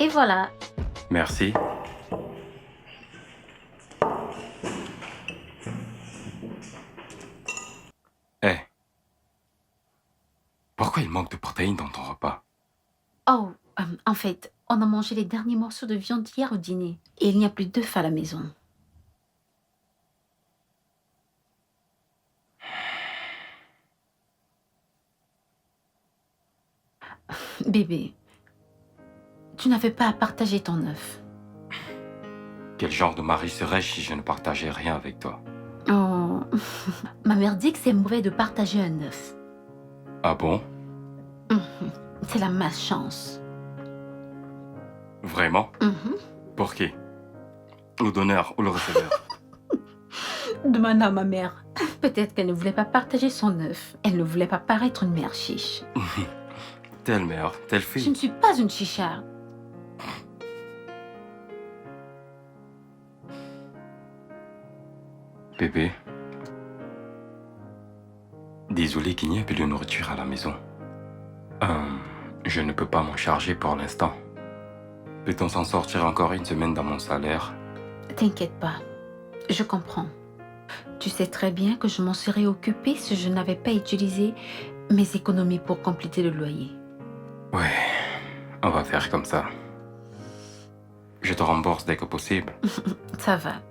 Et voilà. Merci. Eh, pourquoi il manque de protéines dans ton repas? Oh, en fait, on a mangé les derniers morceaux de viande hier au dîner. Et il n'y a plus d'œufs à la maison. Bébé, tu n'avais pas à partager ton œuf. Quel genre de mari serais-je si je ne partageais rien avec toi? Oh, ma mère dit que c'est mauvais de partager un œuf. Ah bon? Mhm. C'est la malchance. Vraiment? Mhm. Pour qui? Le donneur ou le receveur? Demande à ma mère. Peut-être qu'elle ne voulait pas partager son œuf. Elle ne voulait pas paraître une mère chiche. Telle mère, telle Je ne fille. suis pas une chicharde. Bébé, désolé qu'il n'y ait plus de nourriture à la maison. Je ne peux pas m'en charger pour l'instant. Peut-on s'en sortir encore une semaine dans mon salaire? T'inquiète pas. Je comprends. Tu sais très bien que je m'en serais occupée si je n'avais pas utilisé mes économies pour compléter le loyer. Ouais, on va faire comme ça. Je te rembourse dès que possible. Ça va.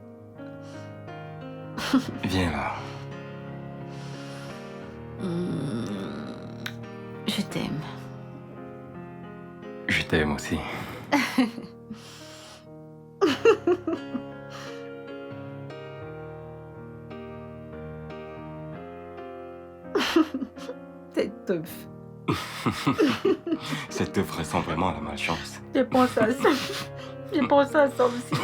Viens là. Je t'aime. Je t'aime aussi. Cette œuf. Cette œuvre ressemble vraiment à la malchance. J'ai pensé à ça. J'ai pensé à ça aussi.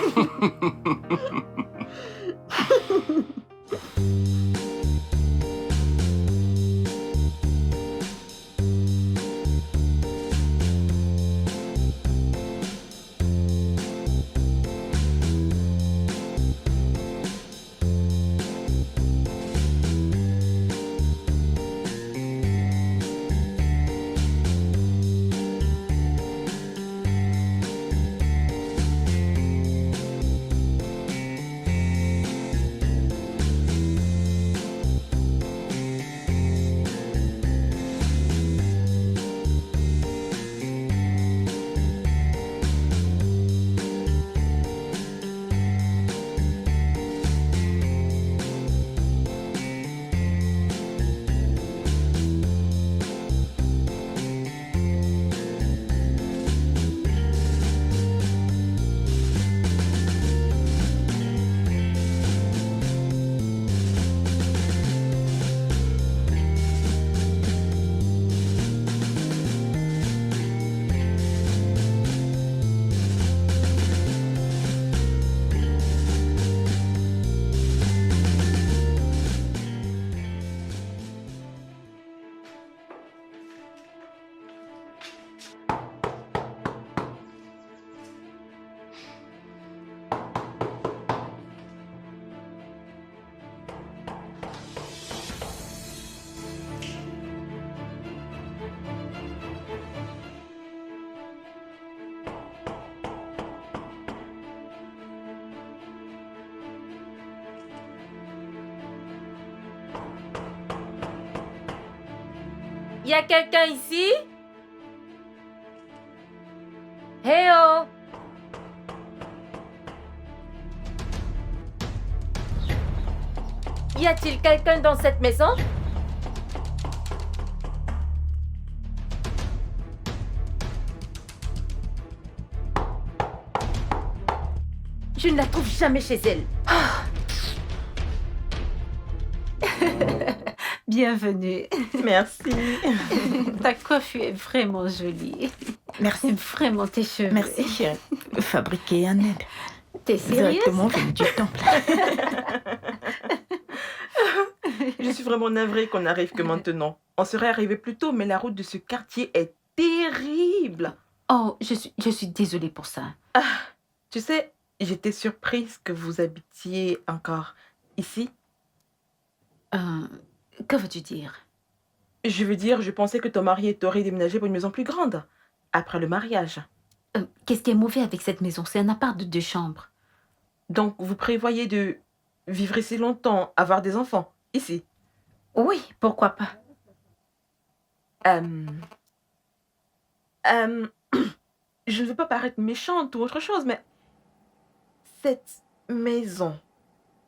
Y a quelqu'un ici? Hey oh! Y a-t-il quelqu'un dans cette maison? Je ne la trouve jamais chez elle. Bienvenue. Merci. Ta coiffure est vraiment jolie. Merci. Vraiment tes cheveux. Merci, chérie. Fabriqué en Inde. T'es sérieuse? Directement venu du temple. Je suis vraiment navrée qu'on n'arrive que maintenant. On serait arrivé plus tôt, mais la route de ce quartier est terrible. Oh, je suis désolée pour ça. Tu sais, j'étais surprise que vous habitiez encore ici. Que veux-tu dire? Je veux dire, je pensais que ton mari t'aurait déménagé pour une maison plus grande, après le mariage. Qu'est-ce qui est mauvais avec cette maison? C'est un appart de 2 chambres. Donc, vous prévoyez de vivre ici longtemps, avoir des enfants, ici? Oui, pourquoi pas? Euh, euh, je ne veux pas paraître méchante ou autre chose, mais cette maison,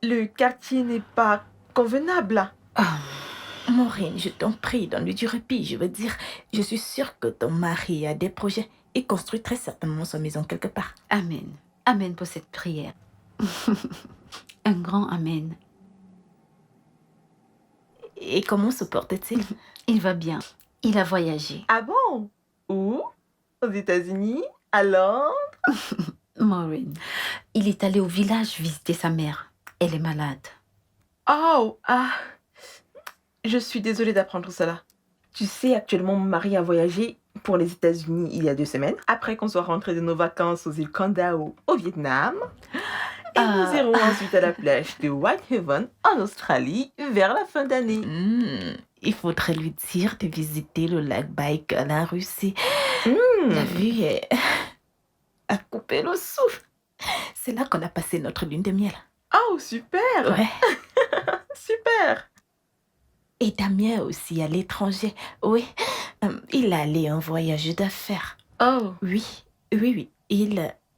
le quartier n'est pas convenable. Ah, Maureen, je t'en prie, donne-lui du répit. Je veux dire, je suis sûre que ton mari a des projets. Il construit très certainement sa maison quelque part. amen. Amen pour cette prière. Un grand amen. Et comment se porte-t-il? Il va bien. Il a voyagé. Ah bon? Où? Aux États-Unis? À Londres? Maureen, il est allé au village visiter sa mère. Elle est malade. Oh, ah, je suis désolée d'apprendre cela. Tu sais, actuellement, mon mari a voyagé pour les États-Unis il y a 2 semaines, après qu'on soit rentré de nos vacances aux îles Kandao au Vietnam. Et nous irons ensuite à la plage de Whitehaven en Australie vers la fin d'année. Il faudrait lui dire de visiter le lac Baïkal en Russie. Hmm. La vue est à couper le souffle. C'est là qu'on a passé notre lune de miel. Oh, super! Ouais. Super! Et Damien aussi à l'étranger. Oui, il allait en voyage d'affaires. Oh, Oui.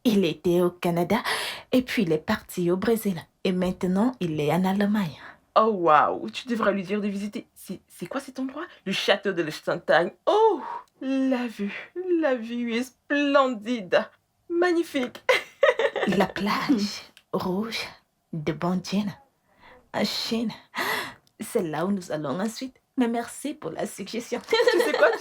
Il était au Canada et puis il est parti au Brésil. Et maintenant, il est en Allemagne. oh waouh! Tu devrais lui dire de visiter. C'est quoi cet endroit? Le château de Liechtenstein. Oh, la vue est splendide. Magnifique. La plage rouge de Bandien en Chine. C'est là où nous allons ensuite. Mais merci pour la suggestion. Tu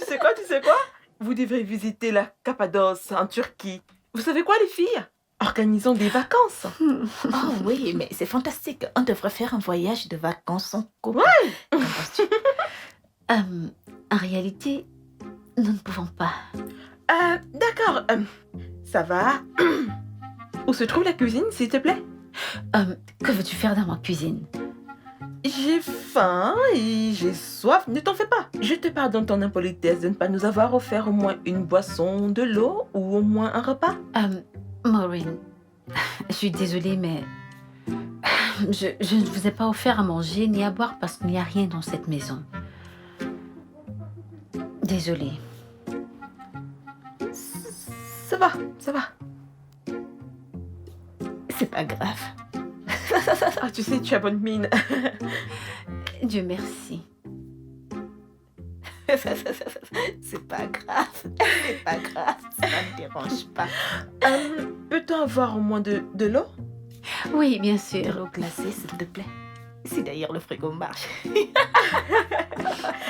sais quoi? Vous devrez visiter la Cappadoce en Turquie. Vous savez quoi, les filles? Organisons des vacances. Oh oui, mais c'est fantastique. On devrait faire un voyage de vacances en couple. Ouais. Qu'en penses-tu? En réalité, nous ne pouvons pas. D'accord. Ça va. Où se trouve la cuisine, s'il te plaît? Que veux-tu faire dans ma cuisine? J'ai faim et j'ai soif. Ne t'en fais pas. Je te pardonne ton impolitesse de ne pas nous avoir offert au moins une boisson, de l'eau ou au moins un repas. Maureen, je suis désolée, mais je ne vous ai pas offert à manger ni à boire parce qu'il n'y a rien dans cette maison. Désolée. Ça va. C'est pas grave. Ah, tu sais, tu as bonne mine. Dieu merci. C'est pas grave. C'est pas grave. Ça ne me dérange pas. Peut-on avoir au moins de l'eau? Oui, bien De sûr. l'eau glacée, s'il te plaît. Si d'ailleurs le frigo marche.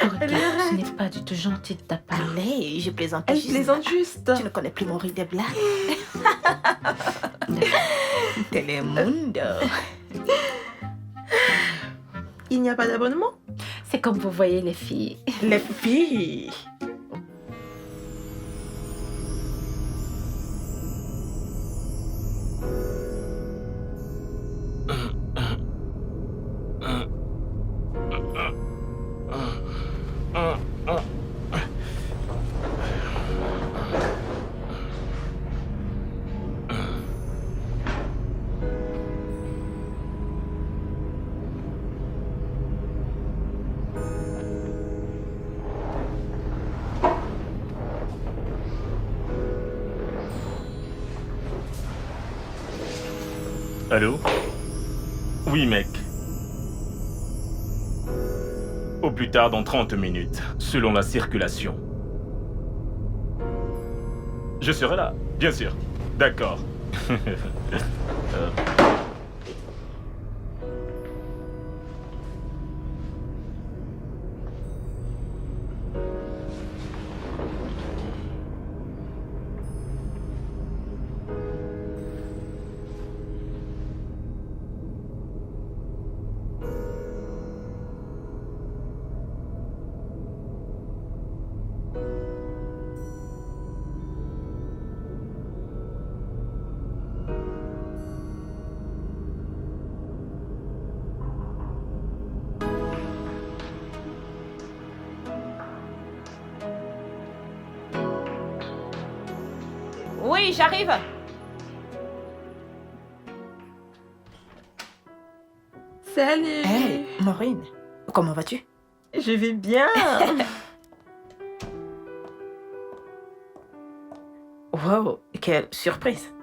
Regarde, ce n'est pas du tout gentil de ta part. Allez, je plaisante Elle juste. plaisante juste. Tu ne connais plus mon riz de blague. Telemundo. Il n'y a pas d'abonnement? C'est comme vous voyez les filles. Les filles. Allô? Oui, mec. Au plus tard dans 30 minutes, selon la circulation. Je serai là, bien sûr. D'accord. Oui, j'arrive. Salut. Hey, Maureen, comment vas-tu? Je vais bien. Wow, quelle surprise.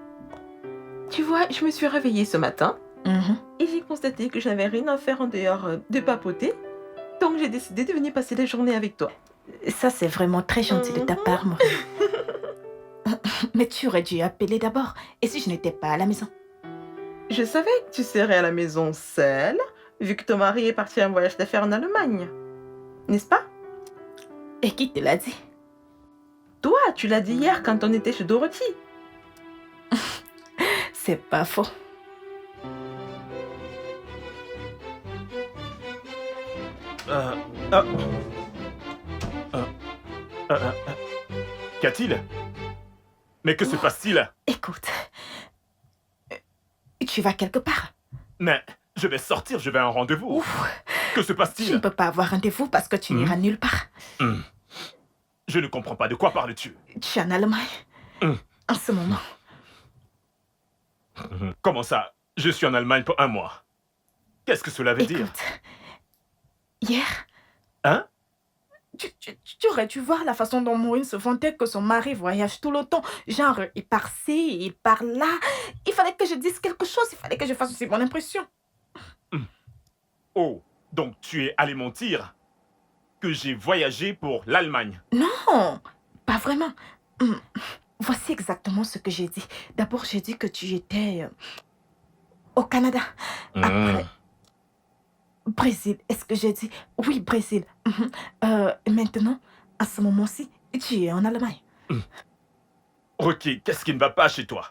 Tu vois, je me suis réveillée ce matin Mhm. et j'ai constaté que je n'avais rien à faire en dehors de papoter. Donc j'ai décidé de venir passer la journée avec toi. Ça, c'est vraiment très gentil de ta part, Maureen. Mais tu aurais dû appeler d'abord. Et si je n'étais pas à la maison? Je savais que tu serais à la maison seule, vu que ton mari est parti en voyage d'affaires en Allemagne. N'est-ce pas? Et qui te l'a dit? Toi, tu l'as dit hier quand on était chez Dorothy. C'est pas faux. Euh, ah. Euh, euh, Qu'y a-t-il? Mais que se passe-t-il? Écoute, tu vas quelque part. Mais je vais sortir, je vais à un rendez-vous. Ouf, Que se tu ne passe-t-il? peux pas avoir rendez-vous parce que tu n'iras nulle part. Hmm. Je ne comprends pas. De quoi parles-tu? Tu es en Allemagne en ce moment. Comment ça? Je suis en Allemagne pour 1 mois. Qu'est-ce que cela veut dire? Écoute, hier, Hein? tu aurais dû voir la façon dont Maureen se vantait que son mari voyage tout le temps. Genre, il part ci, il part là. Il fallait que je dise quelque chose, il fallait que je fasse aussi mon impression. Oh, donc tu es allé mentir que j'ai voyagé pour l'Allemagne. Non, pas vraiment. Voici exactement ce que j'ai dit. D'abord, j'ai dit que tu étais au Canada. Après, Brésil. Est-ce que j'ai dit? Oui, Brésil. Maintenant, à ce moment-ci, tu es en Allemagne. Rocky, qu'est-ce qui ne va pas chez toi?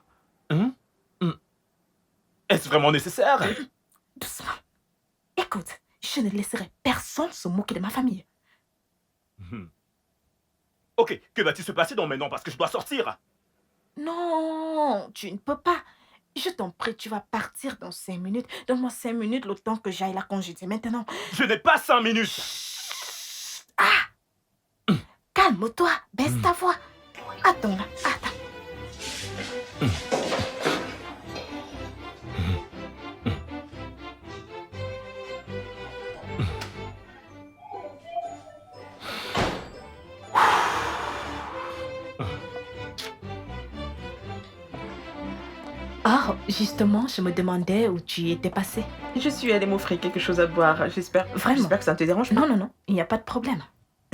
Est-ce vraiment nécessaire? Doucement. Écoute, je ne laisserai personne se moquer de ma famille. Ok, que va-t-il se passer donc maintenant parce que je dois sortir? Non, tu ne peux pas. Je t'en prie, tu vas partir dans 5 minutes. Donne-moi 5 minutes le temps que j'aille la congédier. Maintenant, Je n'ai pas 5 minutes. calme-toi, baisse ta voix. Attends là, attends. Oh, justement, je me demandais où tu étais passé. Je suis allée m'offrir quelque chose à boire. J'espère que ça ne te dérange pas. Non, non, non, il n'y a pas de problème.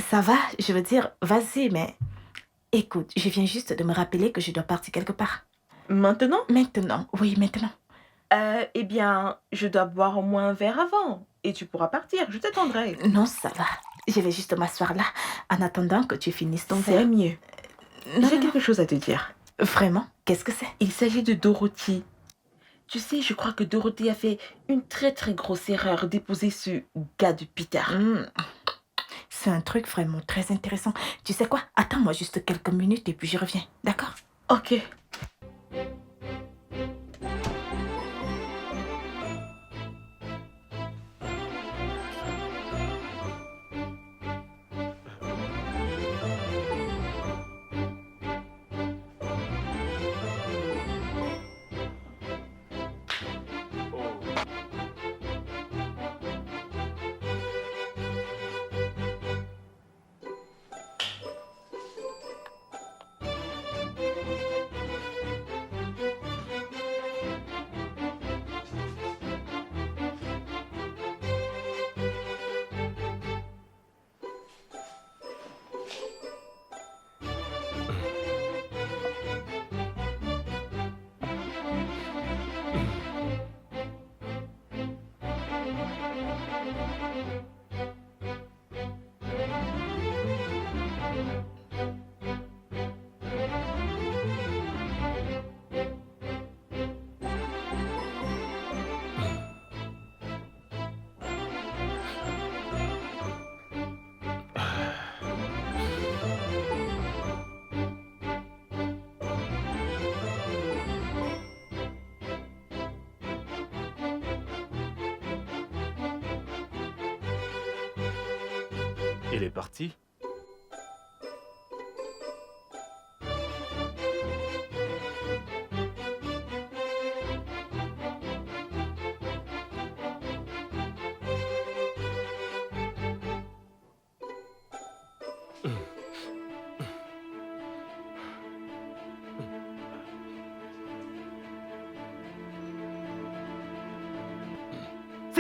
Ça va, je veux dire, vas-y, mais... Écoute, je viens juste de me rappeler que je dois partir quelque part. Maintenant? Maintenant, oui, maintenant. Eh bien, je dois boire au moins un verre avant. Et tu pourras partir, je t'attendrai. Non, ça va. Je vais juste m'asseoir là, en attendant que tu finisses ton C'est verre. mieux. Non, J'ai non, quelque chose à te dire. non. Vraiment? Qu'est-ce que c'est? Il s'agit de Dorothy. Tu sais, je crois que Dorothy a fait une très très grosse erreur d'épouser ce gars de Peter. C'est un truc vraiment très intéressant. Tu sais quoi? Attends-moi juste quelques minutes et puis je reviens. D'accord? Ok. Il est parti?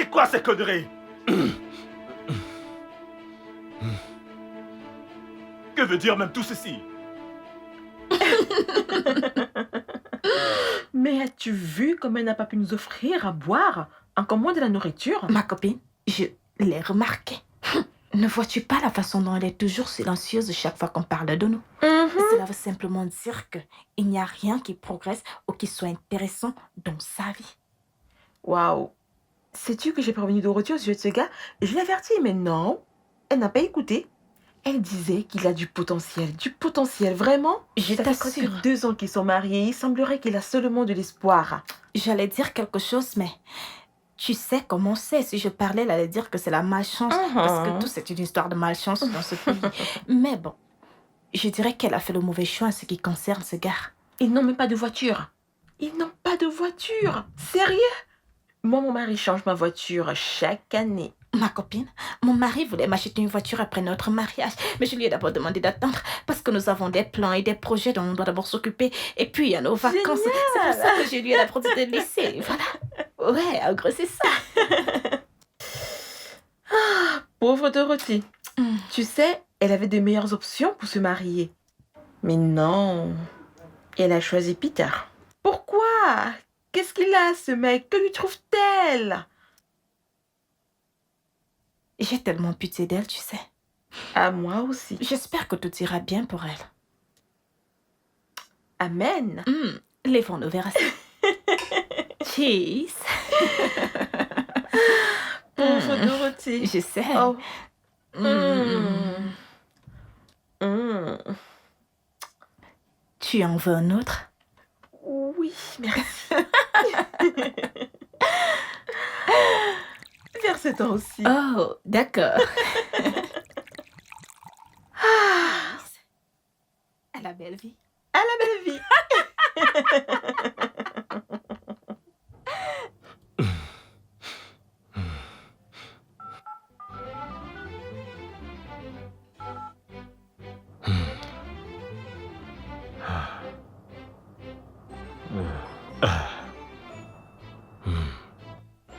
C'est quoi ces conneries? Que veut dire même tout ceci? Mais as-tu vu comme elle n'a pas pu nous offrir à boire, encore moins de la nourriture? Ma copine, je l'ai remarqué. Ne vois-tu pas la façon dont elle est toujours silencieuse chaque fois qu'on parle de nous? Cela veut simplement dire qu'il n'y a rien qui progresse ou qui soit intéressant dans sa vie. Waouh. Sais-tu que j'ai prévenu Dorothée au sujet de ce gars? Je l'ai averti, mais non, elle n'a pas écouté. Elle disait qu'il a du potentiel, vraiment. Je Ça fait presque t'assure. 2 ans qu'ils sont mariés, il semblerait qu'il a seulement de l'espoir. J'allais dire quelque chose, mais tu sais comment c'est. Si je parlais, elle allait dire que c'est la malchance. Parce que tout, c'est une histoire de malchance dans ce pays. Mais bon, je dirais qu'elle a fait le mauvais choix en ce qui concerne ce gars. Ils n'ont même pas de voiture. Ils n'ont pas de voiture. Sérieux? Moi, mon mari change ma voiture chaque année. Ma copine, mon mari voulait m'acheter une voiture après notre mariage, mais je lui ai d'abord demandé d'attendre parce que nous avons des plans et des projets dont on doit d'abord s'occuper. Et puis, il y a nos vacances. C'est pour ça que je lui ai d'abord dit de laisser. Voilà. Ouais, en gros, c'est ça. Pauvre Dorothée. Tu sais, elle avait de meilleures options pour se marier. Mais non. Elle a choisi Peter. Pourquoi? Qu'est-ce qu'il a, ce mec? Que lui trouve-t-elle? J'ai tellement pitié d'elle, tu sais. À moi aussi. J'espère que tout ira bien pour elle. Amen. Levons nos verres. Cheers. Pauvre Dorothée. Je sais. Oh. Tu en veux un autre? Oui, merci. Vers ce temps aussi. Oh, d'accord. À la belle vie. À la belle vie.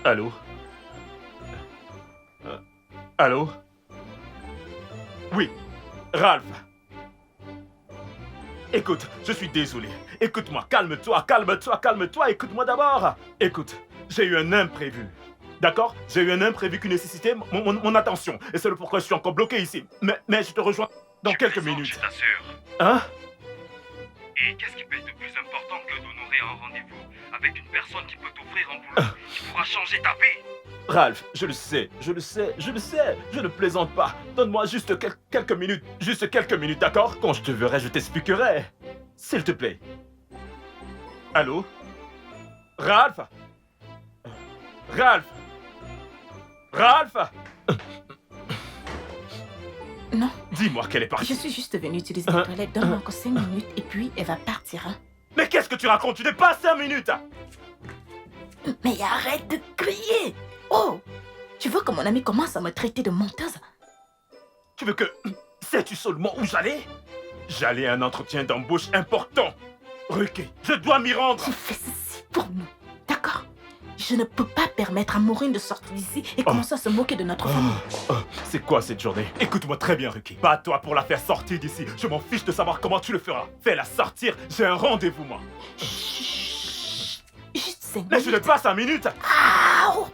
Allô? Allô? Oui, Ralph. Écoute, je suis désolé. Écoute-moi, calme-toi, écoute-moi d'abord. Écoute, j'ai eu un imprévu. D'accord? J'ai eu un imprévu qui nécessitait mon attention. Et c'est le pourquoi je suis encore bloqué ici. Mais je te rejoins dans quelques minutes. Je t'assure. Hein? Et qu'est-ce qui peut être de plus important que d'honorer un rendez-vous avec une personne qui peut t'offrir un boulot qui pourra changer ta vie? Ralph, je le sais, je ne plaisante pas. Donne-moi juste quelques minutes, d'accord? Quand je te verrai, je t'expliquerai. S'il te plaît. Allô? Ralph? Ralph? Non. Dis-moi qu'elle est partie. Je suis juste venue utiliser les toilettes. Donne-moi encore 5 minutes et puis elle va partir. Hein. Mais qu'est-ce que tu racontes? Tu n'es pas 5 minutes. Mais arrête de crier. Oh, tu veux que mon ami commence à me traiter de menteuse? Tu veux que... Sais-tu seulement où j'allais? J'allais à un entretien d'embauche important. Ruki, je dois m'y rendre. Tu fais ceci pour nous, d'accord? Je ne peux pas permettre à Maureen de sortir d'ici et commencer à se moquer de notre famille. C'est quoi cette journée? Écoute-moi très bien, Ruki. Pas toi pour la faire sortir d'ici. Je m'en fiche de savoir comment tu le feras. Fais-la sortir, j'ai un rendez-vous, moi. Chut. Juste 5 Mais je n'ai pas 5 minutes. Aouh.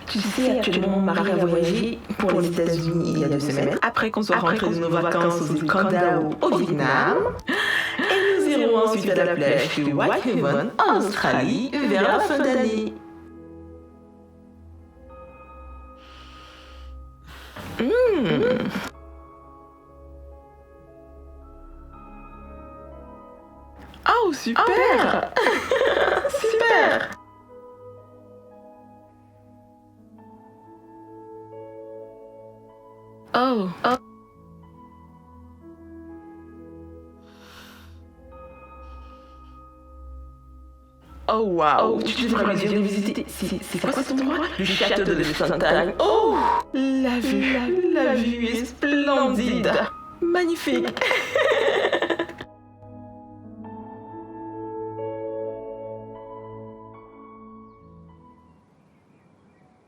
Tu sais, actuellement, mon mari a voyagé pour les États-Unis il y a 2 semaines. Après qu'on soit rentré de nos vacances aux îles Kanda au Vietnam. Et nous irons ensuite ensuite à la plage de Whitehaven, en Australie, vers la fin d'année. Oh, super! Super! Oh. Oh, wow! Tu devrais bien visiter. C'est quoi cet endroit? Le château de Sontagne. Oh! La vue est splendide! Magnifique!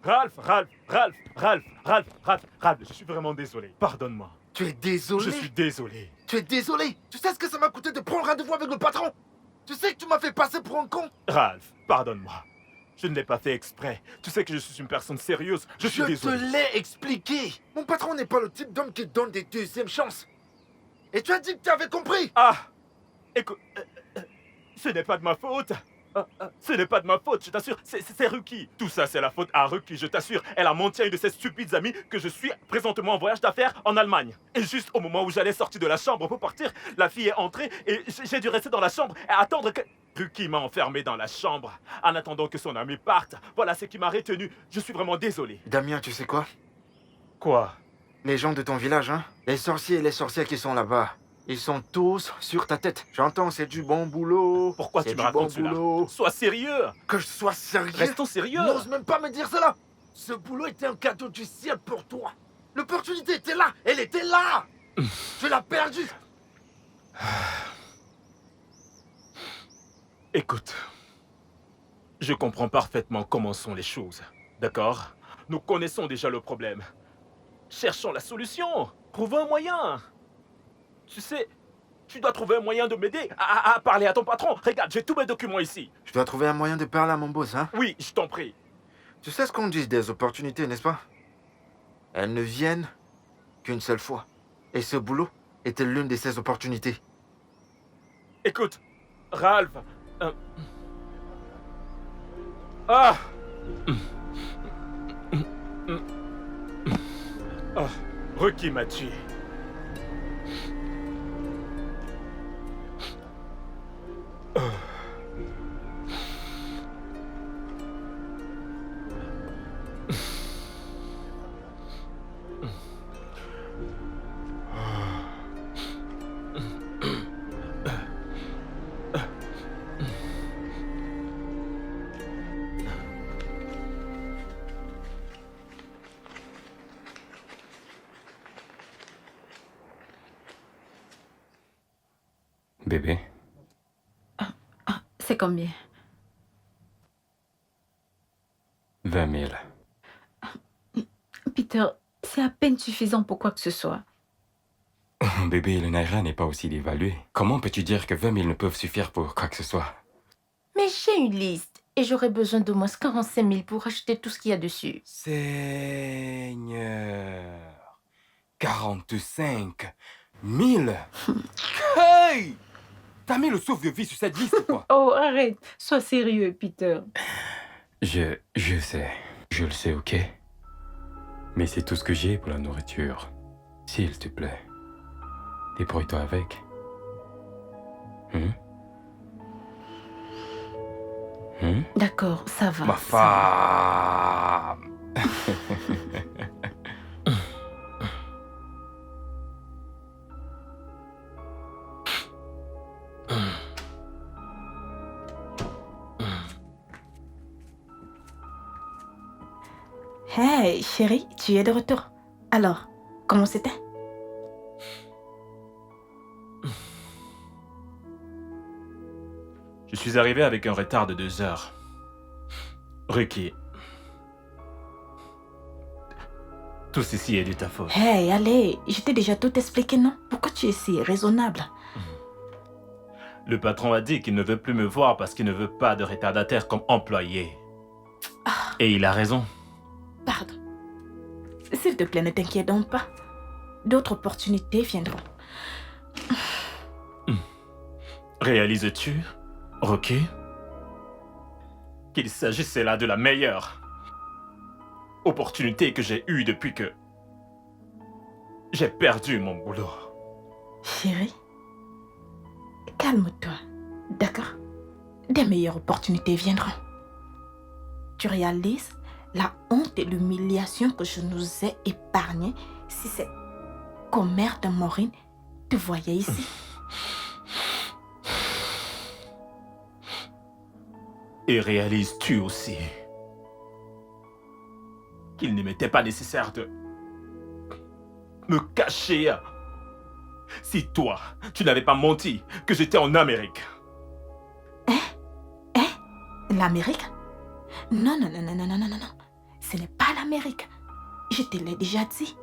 Ralph, je suis vraiment désolé. Pardonne-moi. Tu es désolé? Je suis désolé. Tu es désolé? Tu sais ce que ça m'a coûté de prendre rendez-vous avec le patron? Tu sais que tu m'as fait passer pour un con? Ralph, pardonne-moi. Je ne l'ai pas fait exprès. Tu sais que je suis une personne sérieuse. Je suis désolé. Je te l'ai expliqué. Mon patron n'est pas le type d'homme qui donne des deuxièmes chances. Et tu as dit que tu avais compris. Ah! Écoute, ce n'est pas de ma faute. Ce n'est pas de ma faute, je t'assure. C'est Ruki. Tout ça, c'est la faute à Ruki, je t'assure. Elle a menti à une de ses stupides amies que je suis présentement en voyage d'affaires en Allemagne. Et juste au moment où j'allais sortir de la chambre pour partir, la fille est entrée et j'ai dû rester dans la chambre et attendre que... Ruki m'a enfermé dans la chambre en attendant que son ami parte. Voilà ce qui m'a retenu. Je suis vraiment désolé. Damien, tu sais quoi? Quoi? Les gens de ton village, hein? Les sorciers et les sorcières qui sont là-bas. Ils sont tous sur ta tête. J'entends, c'est du bon boulot. Pourquoi tu me racontes cela? Sois sérieux. Que je sois sérieux? Restons sérieux. N'ose même pas me dire cela. Ce boulot était un cadeau du ciel pour toi. L'opportunité était là. Elle était là. Tu l'as perdue. Écoute, je comprends parfaitement comment sont les choses, d'accord? Nous connaissons déjà le problème. Cherchons la solution. Trouvons un moyen. Tu sais, tu dois trouver un moyen de m'aider à parler à ton patron. Regarde, j'ai tous mes documents ici. Je dois trouver un moyen de parler à mon boss, hein? Oui, je t'en prie. Tu sais ce qu'on dit des opportunités, n'est-ce pas? Elles ne viennent qu'une seule fois. Et ce boulot était l'une de ces opportunités. Écoute, Ralph... Ah! Oh, Ruki m'a tué. Bébé, C'est combien? 20 000. Peter, c'est à peine suffisant pour quoi que ce soit. Bébé, le Naira n'est pas aussi dévalué. Comment peux-tu dire que 20 000 ne peuvent suffire pour quoi que ce soit? Mais j'ai une liste et j'aurais besoin d'au moins 45 000 pour acheter tout ce qu'il y a dessus. Seigneur, 45 000. Hey! T'as mis le sauve-de-vie sur cette liste, quoi? Oh, arrête. Sois sérieux, Peter. Je sais. Je le sais, ok? Mais c'est tout ce que j'ai pour la nourriture. S'il te plaît, débrouille-toi avec. D'accord, ça va. Ma femme! Hey, chérie, tu es de retour. Alors, comment c'était? Je suis arrivé avec un retard de 2 heures. Ruki. Tout ceci est de ta faute. Hey, allez, je t'ai déjà tout expliqué, non? Pourquoi tu es si raisonnable? Le patron a dit qu'il ne veut plus me voir parce qu'il ne veut pas de retardataire comme employé. Et il a raison. Pardon. S'il te plaît, ne t'inquiète donc pas. D'autres opportunités viendront. Réalises-tu, Rocky, qu'il s'agissait là de la meilleure opportunité que j'ai eue depuis que j'ai perdu mon boulot. Chérie, calme-toi, d'accord? Des meilleures opportunités viendront. Tu réalises la honte et l'humiliation que je nous ai épargnées si cette commère de Maureen te voyait ici? Et réalises-tu aussi qu'il ne m'était pas nécessaire de me cacher si toi, tu n'avais pas menti que j'étais en Amérique? L'Amérique? Non, non, non, non, non, non, non, non, non. Ce n'est pas l'Amérique. Je te l'ai déjà dit.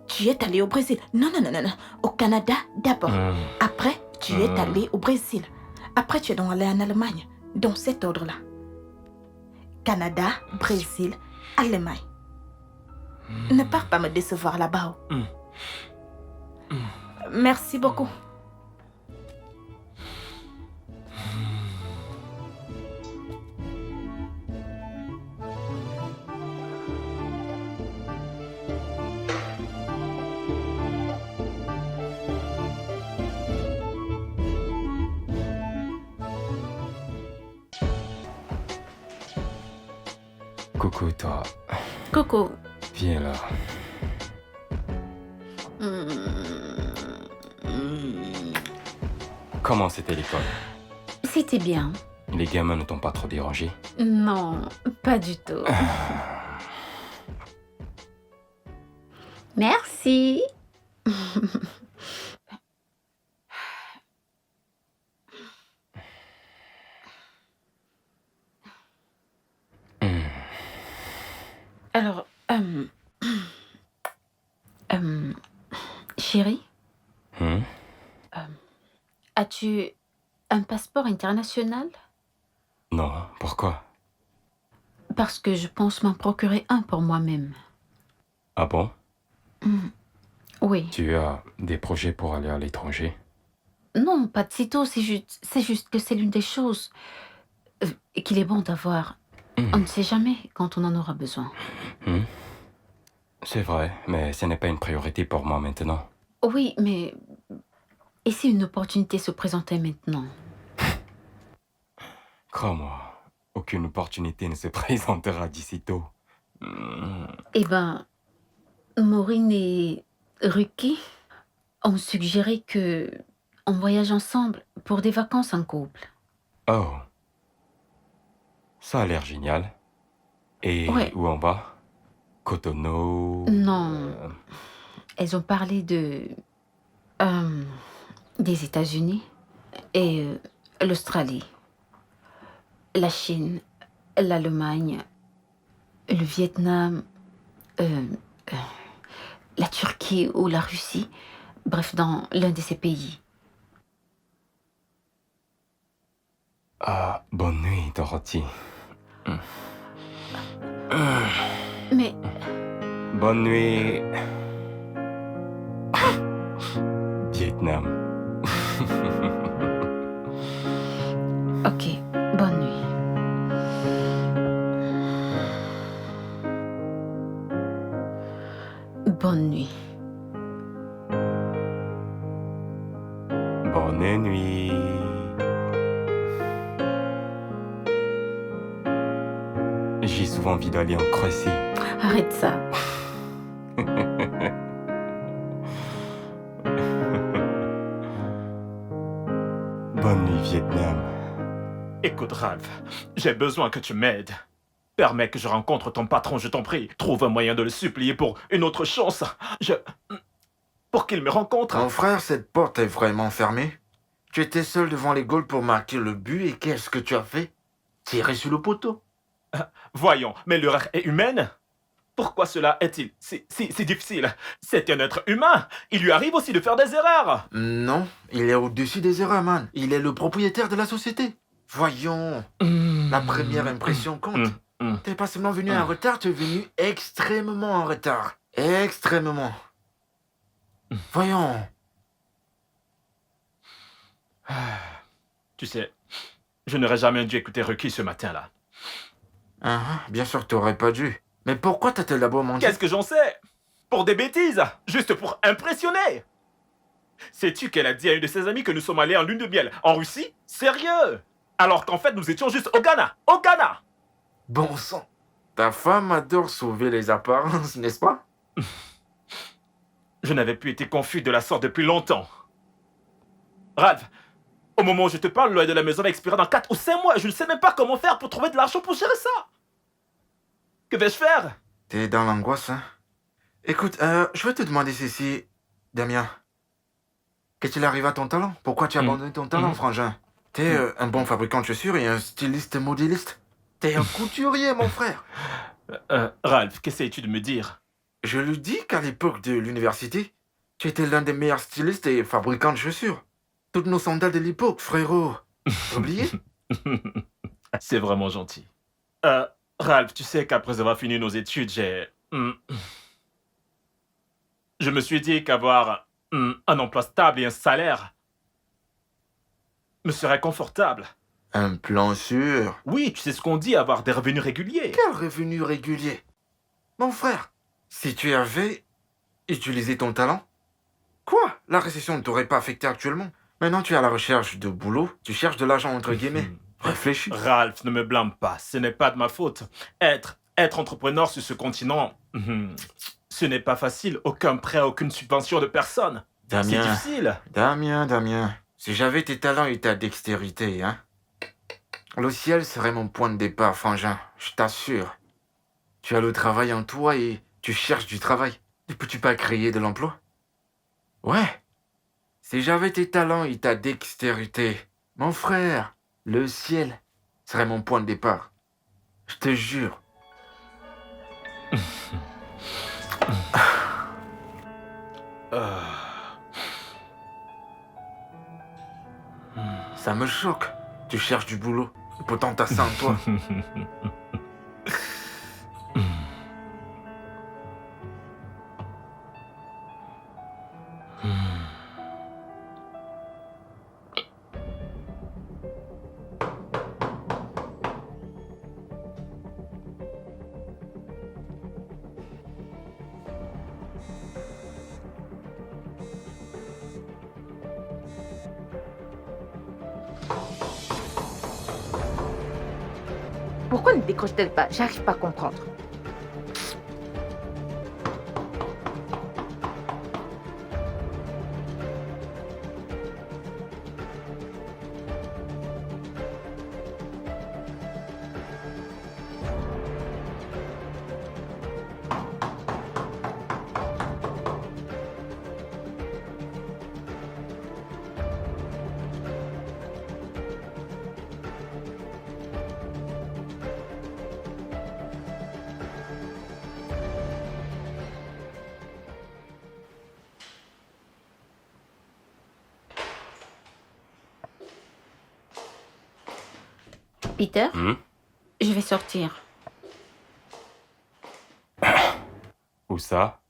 Tu es allé au Brésil. Non, non, non, non, non. Au Canada d'abord. Après, tu es allé au Brésil. Après, tu es donc allé en Allemagne. Dans cet ordre-là. Canada, Brésil, Allemagne. Ne pars pas me décevoir là-bas. Merci beaucoup. Coucou, toi. Coco. Viens là. Comment c'était l'école? C'était bien. Les gamins ne t'ont pas trop dérangé? Non, pas du tout. Merci. Alors, chérie, as-tu un passeport international? Non, pourquoi? Parce que je pense m'en procurer un pour moi-même. Ah bon? Oui. Tu as des projets pour aller à l'étranger? Non, pas de sitôt, c'est juste que c'est l'une des choses qu'il est bon d'avoir. On ne sait jamais quand on en aura besoin. C'est vrai, mais ce n'est pas une priorité pour moi maintenant. Oui, mais... Et si une opportunité se présentait maintenant? Crois-moi, aucune opportunité ne se présentera d'ici tôt. Eh ben, Maureen et Ruki ont suggéré que on voyage ensemble pour des vacances en couple. Oh. Ça a l'air génial. Et Ouais. où on va? Cotonou? Non. Elles ont parlé des États-Unis et l'Australie, la Chine, l'Allemagne, le Vietnam, la Turquie ou la Russie. Bref, dans l'un de ces pays. Ah, bonne nuit, Dorothy. Mais Bonne nuit. Vietnam. ok, bonne nuit. Bonne nuit. Bonne nuit. J'ai souvent envie d'aller en Croatie. Arrête ça. Bonne nuit, Vietnam. Écoute, Ralph, j'ai besoin que tu m'aides. Permets que je rencontre ton patron, je t'en prie. Trouve un moyen de le supplier pour une autre chance. Pour qu'il me rencontre. Mon frère, cette porte est vraiment fermée. Tu étais seul devant les goals pour marquer le but et qu'est-ce que tu as fait? Tirer sur le poteau. Voyons, mais l'erreur est humaine. Pourquoi cela est-il si difficile? C'est un être humain. Il lui arrive aussi de faire des erreurs. Non, il est au-dessus des erreurs, man. Il est le propriétaire de la société. Voyons, la première impression compte. T'es pas seulement venu en retard, tu es venu extrêmement en retard. Extrêmement. Voyons. Tu sais, je n'aurais jamais dû écouter Ruki ce matin-là. Bien sûr que t'aurais pas dû. Mais pourquoi t'as-t-elle d'abord menti? Qu'est-ce que j'en sais? Pour des bêtises, juste pour impressionner. Sais-tu qu'elle a dit à une de ses amies que nous sommes allés en lune de miel en Russie? Sérieux? Alors qu'en fait, nous étions juste au Ghana. Au Ghana! Bon sang. Ta femme adore sauver les apparences, n'est-ce pas? Je n'avais plus été confus de la sorte depuis longtemps. Ralph, au moment où je te parle, le loyer de la maison va expirer dans 4 ou 5 mois. Je ne sais même pas comment faire pour trouver de l'argent pour gérer ça. Que vais-je faire? T'es dans l'angoisse, hein? Écoute, je vais te demander ceci, Damien. Qu'est-il arrivé à ton talent? Pourquoi tu as abandonné ton talent, frangin? T'es un bon fabricant de chaussures et un styliste modéliste. T'es un couturier, mon frère. Ralph, qu'essayes-tu de me dire? Je lui dis qu'à l'époque de l'université, tu étais l'un des meilleurs stylistes et fabricants de chaussures. Toutes nos sandales de l'époque, frérot. T'as oublié? C'est vraiment gentil. Ralph, tu sais qu'après avoir fini nos études, je me suis dit qu'avoir un emploi stable et un salaire me serait confortable. Un plan sûr. Oui, tu sais ce qu'on dit, avoir des revenus réguliers. Quel revenu régulier? Mon frère, si tu avais utilisé ton talent, quoi? La récession ne t'aurait pas affecté actuellement. Maintenant, tu es à la recherche de boulot, tu cherches de l'argent entre guillemets. Réfléchis. Ralph, ne me blâme pas, ce n'est pas de ma faute. Être entrepreneur sur ce continent, ce n'est pas facile. Aucun prêt, aucune subvention de personne. C'est Damien, difficile. Damien, si j'avais tes talents et ta dextérité, hein, le ciel serait mon point de départ, frangin, je t'assure. Tu as le travail en toi et tu cherches du travail. Ne peux-tu pas créer de l'emploi? Ouais. Si j'avais tes talents et ta dextérité, mon frère, le ciel serait mon point de départ. Je te jure. Ça me choque. Tu cherches du boulot. Et pourtant, t'as ça en toi. Pourquoi ne décroche-t-elle pas? J'arrive pas à comprendre. Peter, je vais sortir. Où ça?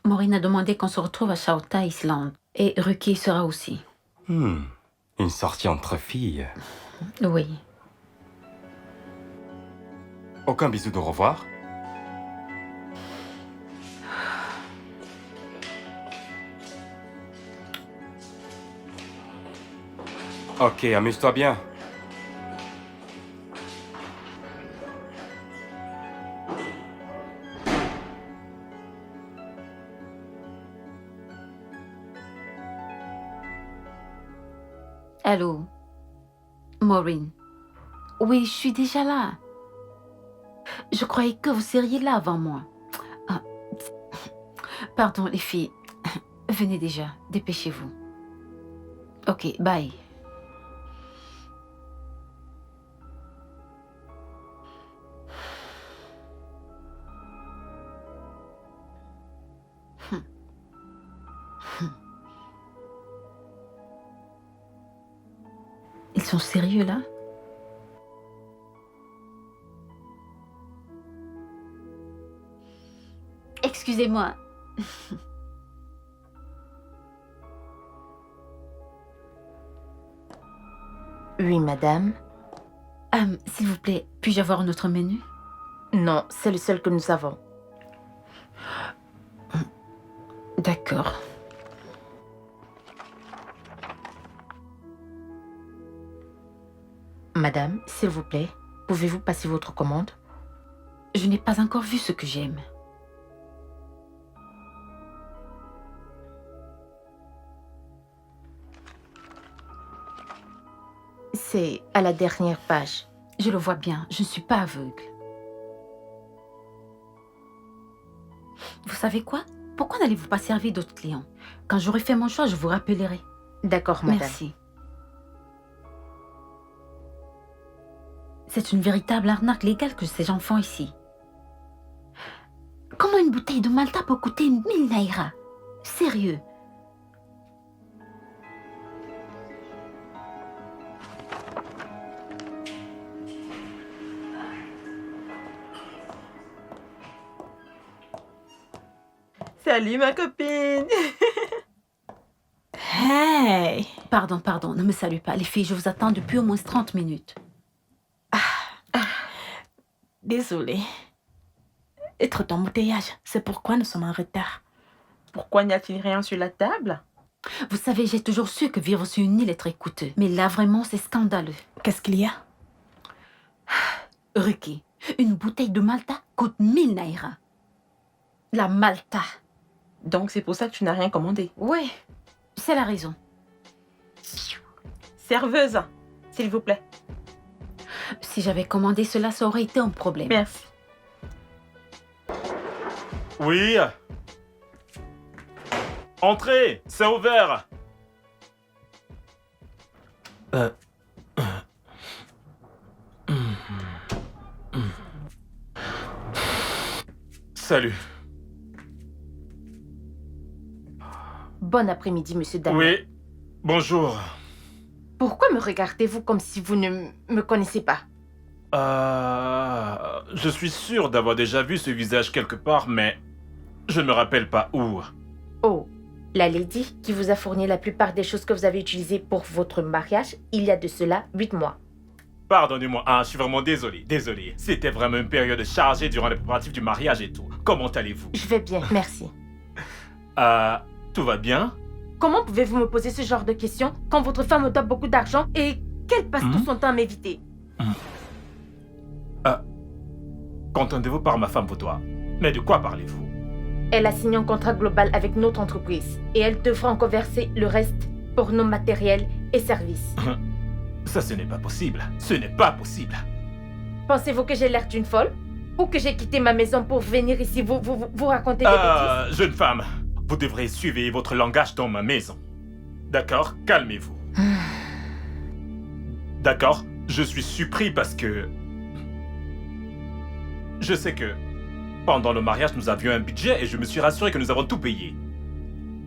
Maureen a demandé qu'on se retrouve à Chauta Island. Et Ruki sera aussi. Une sortie entre filles. Oui. Aucun bisou de au revoir? Ok, amuse-toi bien. Allô, Maureen. Oui, je suis déjà là. Je croyais que vous seriez là avant moi. Ah, pardon, les filles. Venez déjà, dépêchez-vous. Ok, bye. Ils sont sérieux là? Excusez-moi. Oui, madame. S'il vous plaît, puis-je avoir notre menu? Non, c'est le seul que nous avons. D'accord. Madame, s'il vous plaît, pouvez-vous passer votre commande? Je n'ai pas encore vu ce que j'aime. C'est à la dernière page. Je le vois bien, je ne suis pas aveugle. Vous savez quoi? Pourquoi n'allez-vous pas servir d'autres clients? Quand j'aurai fait mon choix, je vous rappellerai. D'accord, madame. Merci. C'est une véritable arnaque légale que ces gens font ici. Comment une bouteille de Malta peut coûter 1000 naira? Sérieux? Salut ma copine. Hey! Pardon, ne me salue pas. Les filles, je vous attends depuis au moins 30 minutes. Désolée. Et trop d'embouteillage. C'est pourquoi nous sommes en retard. Pourquoi n'y a-t-il rien sur la table? Vous savez, j'ai toujours su que vivre sur une île est très coûteux. Mais là, vraiment, c'est scandaleux. Qu'est-ce qu'il y a? Ruki, une bouteille de Malta coûte 1000 naira. La Malta. Donc c'est pour ça que tu n'as rien commandé. Oui, c'est la raison. Serveuse, s'il vous plaît. Si j'avais commandé cela, ça aurait été un problème. Merci. Oui. Entrez, c'est ouvert. Salut. Bon après-midi, monsieur Daniel. Oui, bonjour. Pourquoi me regardez-vous comme si vous ne me connaissez pas? Je suis sûr d'avoir déjà vu ce visage quelque part, mais je ne me rappelle pas où. Oh, la lady qui vous a fourni la plupart des choses que vous avez utilisées pour votre mariage il y a de cela 8 mois. Pardonnez-moi, je suis vraiment désolé. C'était vraiment une période chargée durant les préparatifs du mariage et tout. Comment allez-vous? Je vais bien, merci. Tout va bien? Comment pouvez-vous me poser ce genre de questions quand votre femme me doit beaucoup d'argent et qu'elle passe tout son temps à m'éviter? Qu'entendez-vous par ma femme vaudois? Mais de quoi parlez-vous? Elle a signé un contrat global avec notre entreprise et elle devra encore verser le reste pour nos matériels et services. Ça, ce n'est pas possible. Ce n'est pas possible. Pensez-vous que j'ai l'air d'une folle? Ou que j'ai quitté ma maison pour venir ici vous raconter des bêtises? Jeune femme, vous devrez suivre votre langage dans ma maison. D'accord? Calmez-vous. D'accord? Je suis surpris parce que... Je sais que pendant le mariage, nous avions un budget et je me suis rassuré que nous avons tout payé.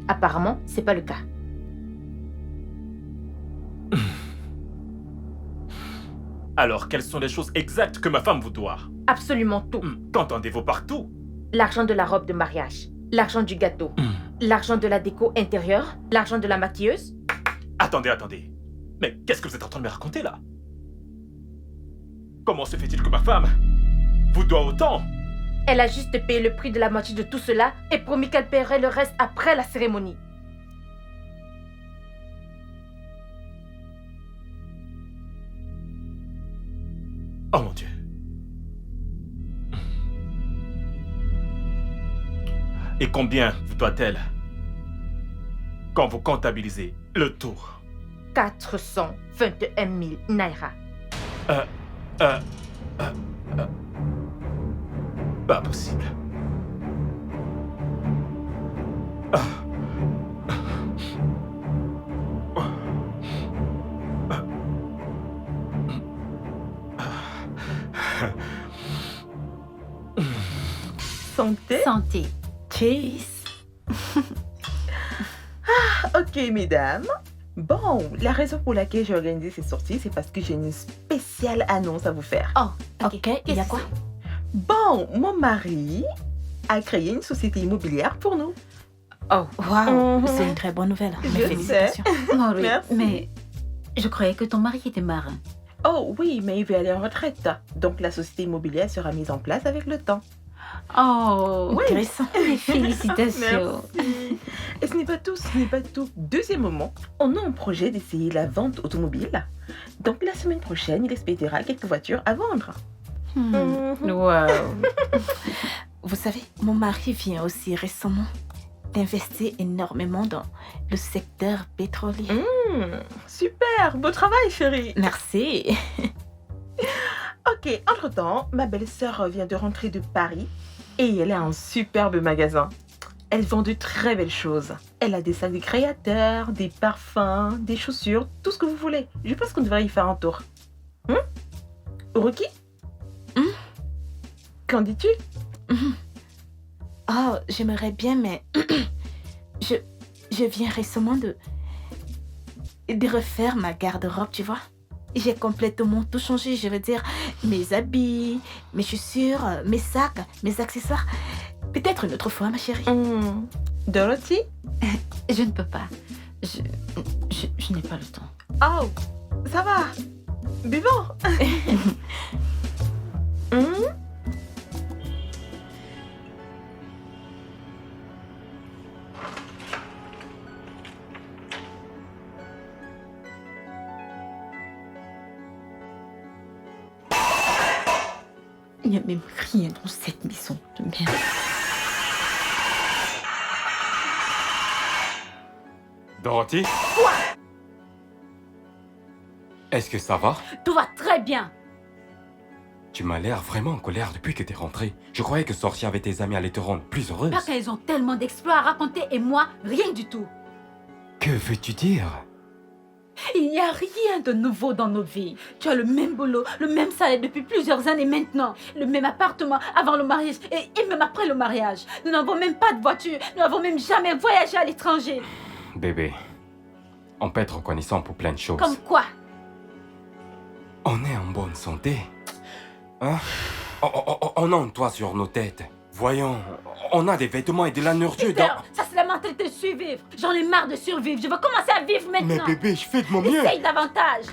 Apparemment, c'est pas le cas. Alors, quelles sont les choses exactes que ma femme vous doit? Absolument tout. Qu'entendez-vous par tout? L'argent de la robe de mariage, l'argent du gâteau, l'argent de la déco intérieure, l'argent de la maquilleuse. Attendez. Mais qu'est-ce que vous êtes en train de me raconter là? Comment se fait-il que ma femme vous doit autant? Elle a juste payé le prix de la moitié de tout cela et promis qu'elle paierait le reste après la cérémonie. Oh mon Dieu. Et combien vous doit-elle quand vous comptabilisez le tout? 421 000 naira. Pas possible. Santé. Santé. Cheese. Ok, mesdames. Bon, la raison pour laquelle j'ai organisé cette sortie, c'est parce que j'ai une spéciale annonce à vous faire. Oh, ok. Il y a quoi? Bon, mon mari a créé une société immobilière pour nous. Oh, Waouh, Mhm. c'est une très bonne nouvelle. Mes Je félicitations. Maureen, Merci. mais Je croyais que ton mari était marin. Oh oui, mais il veut aller en retraite. Donc la société immobilière sera mise en place avec le temps. Oh, Intéressant. félicitations. Merci. Et ce n'est pas tout, ce n'est pas tout. Deuxième moment, on a un projet d'essayer la vente automobile. Donc la semaine prochaine, il expédiera quelques voitures à vendre. Wow. Vous savez, mon mari vient aussi récemment d'investir énormément dans le secteur pétrolier. Super, beau travail chérie. Merci. Ok, entre-temps, ma belle-sœur vient de rentrer de Paris et elle a un superbe magasin. Elle vend de très belles choses. Elle a des sacs de créateurs, des parfums, des chaussures, tout ce que vous voulez. Je pense qu'on devrait y faire un tour. Ruki Qu'en dis-tu? Oh, j'aimerais bien, mais je viens récemment de refaire ma garde-robe, tu vois. J'ai complètement tout changé, je veux dire, mes habits, mes chaussures, mes sacs, mes accessoires. Peut-être une autre fois, ma chérie. Dorothy? Je ne peux pas. Je n'ai pas le temps. Oh, ça va. Buvons. Il n'y a même rien dans cette maison de merde. Dorothy? Quoi? Est-ce que ça va? Tout va très bien. Tu m'as l'air vraiment en colère depuis que t'es rentrée. Je croyais que sortir avec tes amis allait te rendre plus heureuse. Parce qu'elles ont tellement d'exploits à raconter et moi, rien du tout. Que veux-tu dire? Il n'y a rien de nouveau dans nos vies. Tu as le même boulot, le même salaire depuis plusieurs années maintenant, le même appartement avant le mariage et même après le mariage. Nous n'avons même pas de voiture, nous n'avons même jamais voyagé à l'étranger. Bébé, on peut être reconnaissant pour plein de choses. Comme quoi? On est en bonne santé. Hein? On a un toit sur nos têtes. Voyons, on a des vêtements et de la nourriture Peter, ça c'est la mentalité de survivre. J'en ai marre de survivre, je veux commencer à vivre maintenant. Mais bébé, je fais de mon mieux. Essaye davantage.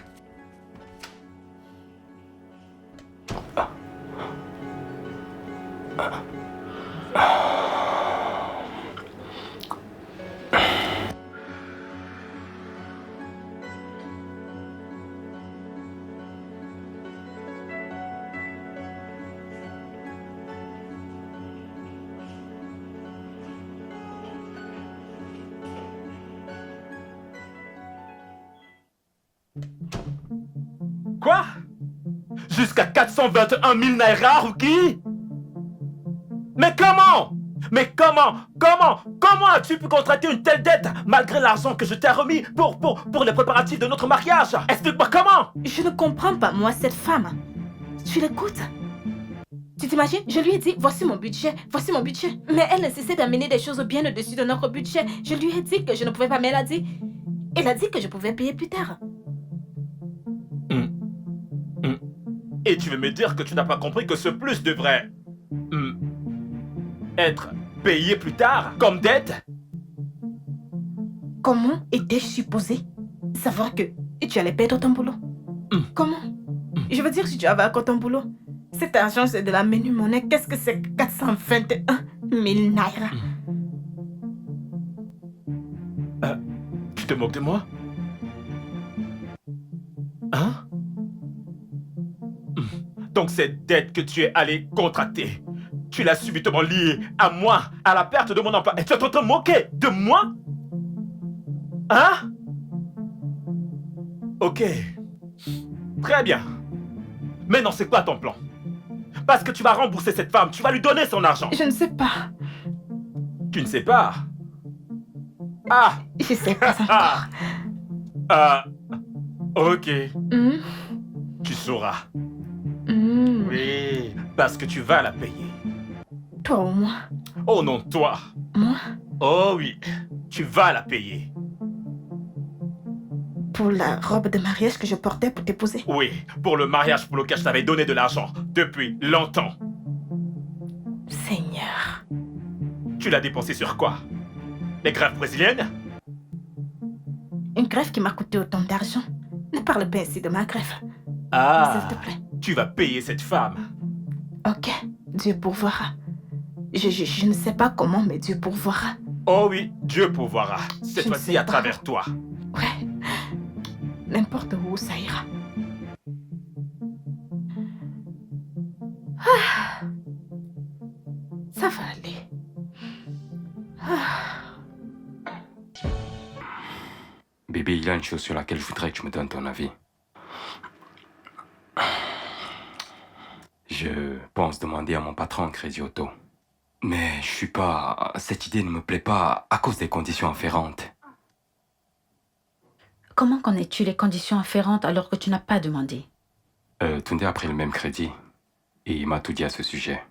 Quoi? Jusqu'à 421 000 naira, Ruki? Mais comment? Mais comment as-tu pu contracter une telle dette malgré l'argent que je t'ai remis pour les préparatifs de notre mariage? Explique-moi comment? Je ne comprends pas, moi, cette femme. Tu l'écoutes? Tu t'imagines? Je lui ai dit, voici mon budget. Mais elle ne cessait d'amener des choses bien au-dessus de notre budget. Je lui ai dit que je ne pouvais pas, mais elle a dit que je pouvais payer plus tard. Et tu veux me dire que tu n'as pas compris que ce plus devrait être payé plus tard comme dette? Comment étais-je supposé savoir que tu allais perdre ton boulot? Comment? Je veux dire, si tu avais encore ton boulot, cet argent c'est de la menu monnaie. Qu'est-ce que c'est 421 000 naira? Tu te moques de moi? Hein? Donc cette dette que tu es allé contracter, tu l'as subitement liée à moi, à la perte de mon emploi. Et tu es en train de moquer de moi? Hein? Ok. Très bien. Maintenant, c'est quoi ton plan? Parce que tu vas rembourser cette femme, tu vas lui donner son argent. Je ne sais pas. Tu ne sais pas? Ah! Je sais pas encore. Ok. Tu sauras. Oui, parce que tu vas la payer. Toi ou moi? Oh non, toi. Moi? Oh oui, tu vas la payer. Pour la robe de mariage que je portais pour t'épouser? Oui, pour le mariage pour lequel je t'avais donné de l'argent depuis longtemps. Seigneur. Tu l'as dépensé sur quoi? Les greffes brésiliennes? Une greffe qui m'a coûté autant d'argent parle pas ainsi de ma greffe. Ah, S'il te plaît. tu vas payer cette femme. Ok, Dieu pourvoira. Je ne sais pas comment, mais Dieu pourvoira. Oh oui, Dieu pourvoira. Je Cette ne fois-ci sais à pas. travers toi. Ouais. N'importe où ça ira. Ah. Ça va aller. Ah. Bébé, il y a une chose sur laquelle je voudrais que tu me donnes ton avis. Je pense demander à mon patron un crédit auto. Mais je suis pas... Cette idée ne me plaît pas à cause des conditions afférentes. Comment connais-tu les conditions afférentes alors que tu n'as pas demandé? Tunde a pris le même crédit et il m'a tout dit à ce sujet.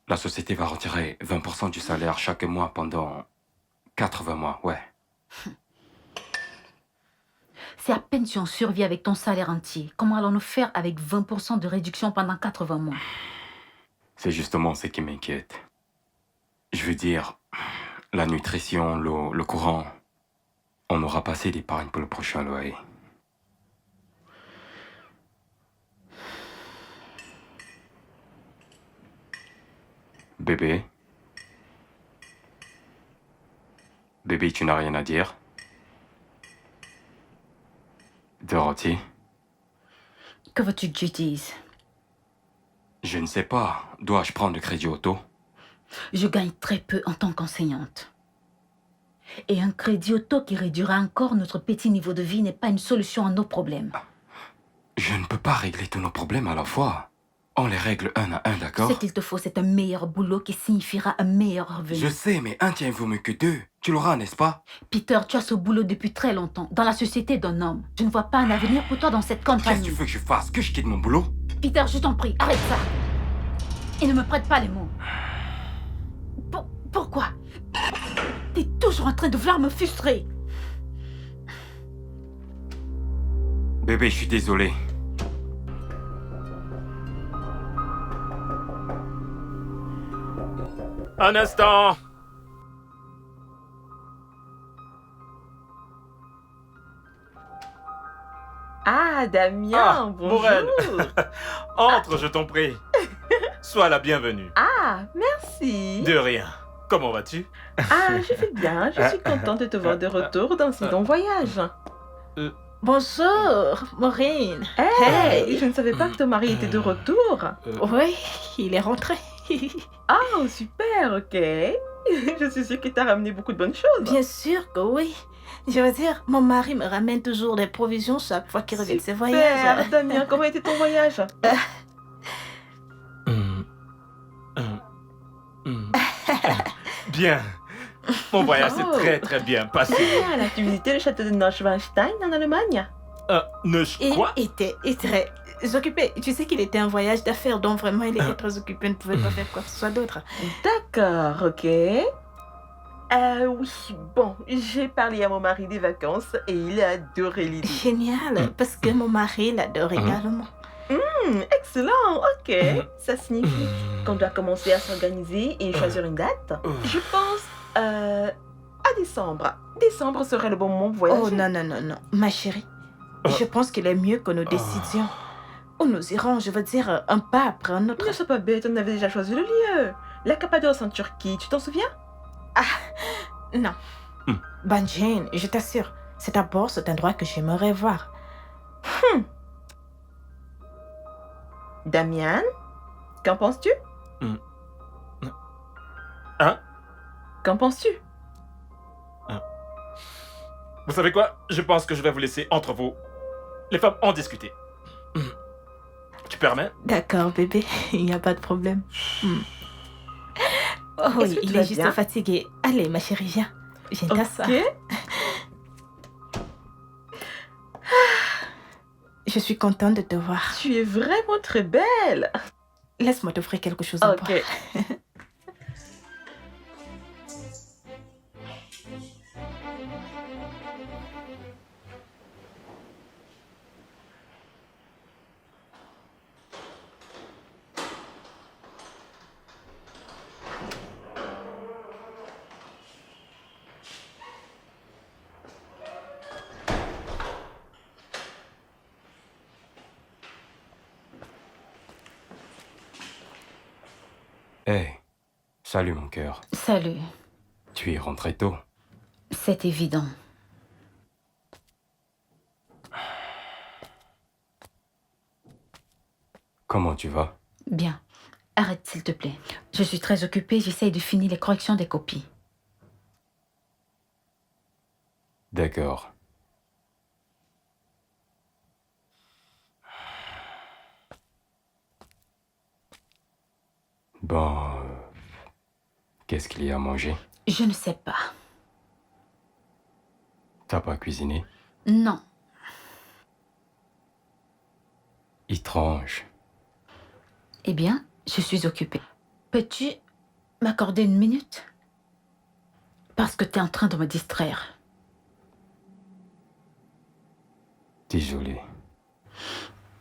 La société va retirer 20% du salaire chaque mois pendant 80 mois, ouais. C'est à peine si on survit avec ton salaire entier. Comment allons-nous faire avec 20% de réduction pendant 80 mois? C'est justement ce qui m'inquiète. Je veux dire, la nutrition, l'eau, le courant, on aura pas assez d'épargne pour le prochain loyer. Bébé? Bébé, tu n'as rien à dire? Dorothy? Que veux-tu que je dise? Je ne sais pas. Dois-je prendre le crédit auto? Je gagne très peu en tant qu'enseignante. Et un crédit auto qui réduira encore notre petit niveau de vie n'est pas une solution à nos problèmes. Je ne peux pas régler tous nos problèmes à la fois. On les règle un à un, d'accord? Ce qu'il te faut, c'est un meilleur boulot qui signifiera un meilleur revenu. Je sais, mais un tien vaut mieux que deux. Tu l'auras, n'est-ce pas? Peter, tu as ce boulot depuis très longtemps, dans la société d'un homme. Je ne vois pas un avenir pour toi dans cette Qu'est-ce compagnie. que tu veux que je fasse? Que je quitte mon boulot? Peter, je t'en prie, arrête ça. Et ne me prête pas les mots. Pourquoi? T'es toujours en train de vouloir me frustrer. Bébé, je suis désolé. Un instant. Ah, Damien, Ah, bonjour. Maureen. Entre, je t'en prie. Sois la bienvenue. Ah, merci. De rien. Comment vas-tu? Ah, je vais bien. Je suis contente de te voir de retour dans ce long voyage. Bonjour, Maureen. Hey, je ne savais pas que ton mari était de retour. Oui, il est rentré. Oh, super, ok. Je suis sûre qu'il t'a ramené beaucoup de bonnes choses. Bien sûr que oui. Je veux dire, mon mari me ramène toujours des provisions chaque fois qu'il revient de ses voyages. Super, Damien, comment était ton voyage? Bien. Mon voyage s'est Oh. très très bien passé. Génial, as-tu visité le château de Neuschwanstein en Allemagne? Ne quoi? Il était très occupé. Tu sais qu'il était un voyage d'affaires, donc vraiment il était très occupé, il ne pouvait pas faire quoi que ce soit d'autre. D'accord, ok. Oui, bon, j'ai parlé à mon mari des vacances et il a adoré l'idée. Génial, parce que mon mari l'adore également. Excellent, ok. Ça signifie qu'on doit commencer à s'organiser et choisir une date. Je pense à décembre. Décembre serait le bon moment pour voyager. Oh non, non, non, non, ma chérie. Je pense qu'il est mieux que nous décidions. Où nous irons, je veux dire, un pas après un autre. Ne sois pas bête, on avait déjà choisi le lieu. La Cappadoce en Turquie, tu t'en souviens? Non. Jane, je t'assure, c'est d'abord cet endroit que j'aimerais voir. Damien, qu'en penses-tu? Hein? Qu'en penses-tu? Vous savez quoi? Je pense que je vais vous laisser entre vous. Les femmes en discuter. Tu permets? D'accord, bébé, il n'y a pas de problème. Oh Est-ce oui, que tu il vas est juste bien? fatigué. Allez, ma chérie, viens. Viens t'asseoir. Ok. Je suis contente de te voir. Tu es vraiment très belle. Laisse-moi t'offrir quelque chose à boire. Ok. Hé, salut mon cœur. Salut. Tu es rentré tôt. C'est évident. Comment tu vas? Bien. Arrête, s'il te plaît. Je suis très occupée, j'essaye de finir les corrections des copies. D'accord. Bon, qu'est-ce qu'il y a à manger? Je ne sais pas. T'as pas cuisiné? Non. Étrange. Eh bien, je suis occupée. Peux-tu m'accorder une minute? Parce que tu es en train de me distraire. Désolé.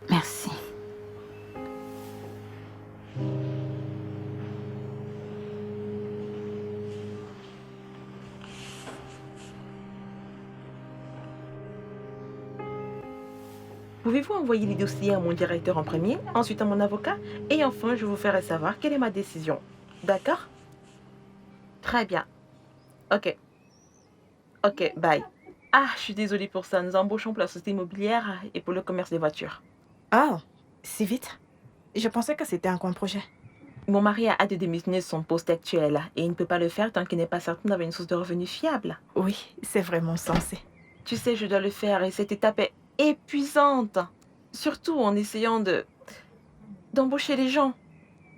Merci. Pouvez-vous envoyer les dossiers à mon directeur en premier, ensuite à mon avocat, et enfin je vous ferai savoir quelle est ma décision. D'accord? Très bien. Ok. Ok, bye. Ah, je suis désolée pour ça. Nous embauchons pour la société immobilière et pour le commerce des voitures. Oh, si vite? Je pensais que c'était un coin projet. Mon mari a hâte de démissionner de son poste actuel et il ne peut pas le faire tant qu'il n'est pas certain d'avoir une source de revenus fiable. Oui, c'est vraiment sensé. Tu sais, je dois le faire et cette étape est épuisante. Surtout en essayant d'embaucher les gens.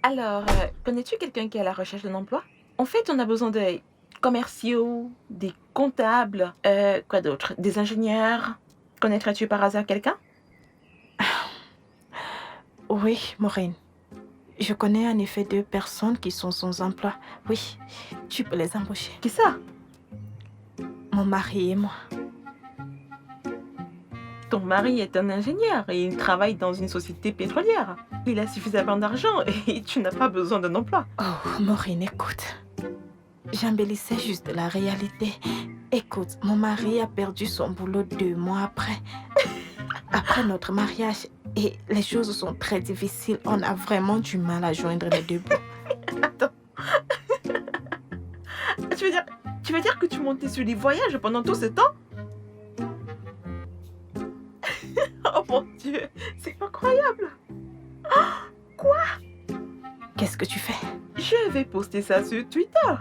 Alors, connais-tu quelqu'un qui est à la recherche d'un emploi? En fait, on a besoin de commerciaux, des comptables, quoi d'autre? Des ingénieurs. Connaîtrais-tu par hasard quelqu'un? Oui, Maureen. Je connais en effet 2 personnes qui sont sans emploi. Oui, tu peux les embaucher. Qui ça? Mon mari et moi. Ton mari est un ingénieur et il travaille dans une société pétrolière. Il a suffisamment d'argent et tu n'as pas besoin d'un emploi. Oh, Maureen, écoute. J'embellissais juste la réalité. Écoute, mon mari a perdu son boulot 2 mois après. Après notre mariage. Et les choses sont très difficiles. On a vraiment du mal à joindre les 2 bouts. Attends. Tu veux dire que tu montais sur les voyages pendant tout ce temps? Oh mon Dieu, c'est incroyable. Quoi? Qu'est-ce que tu fais? Je vais poster ça sur Twitter.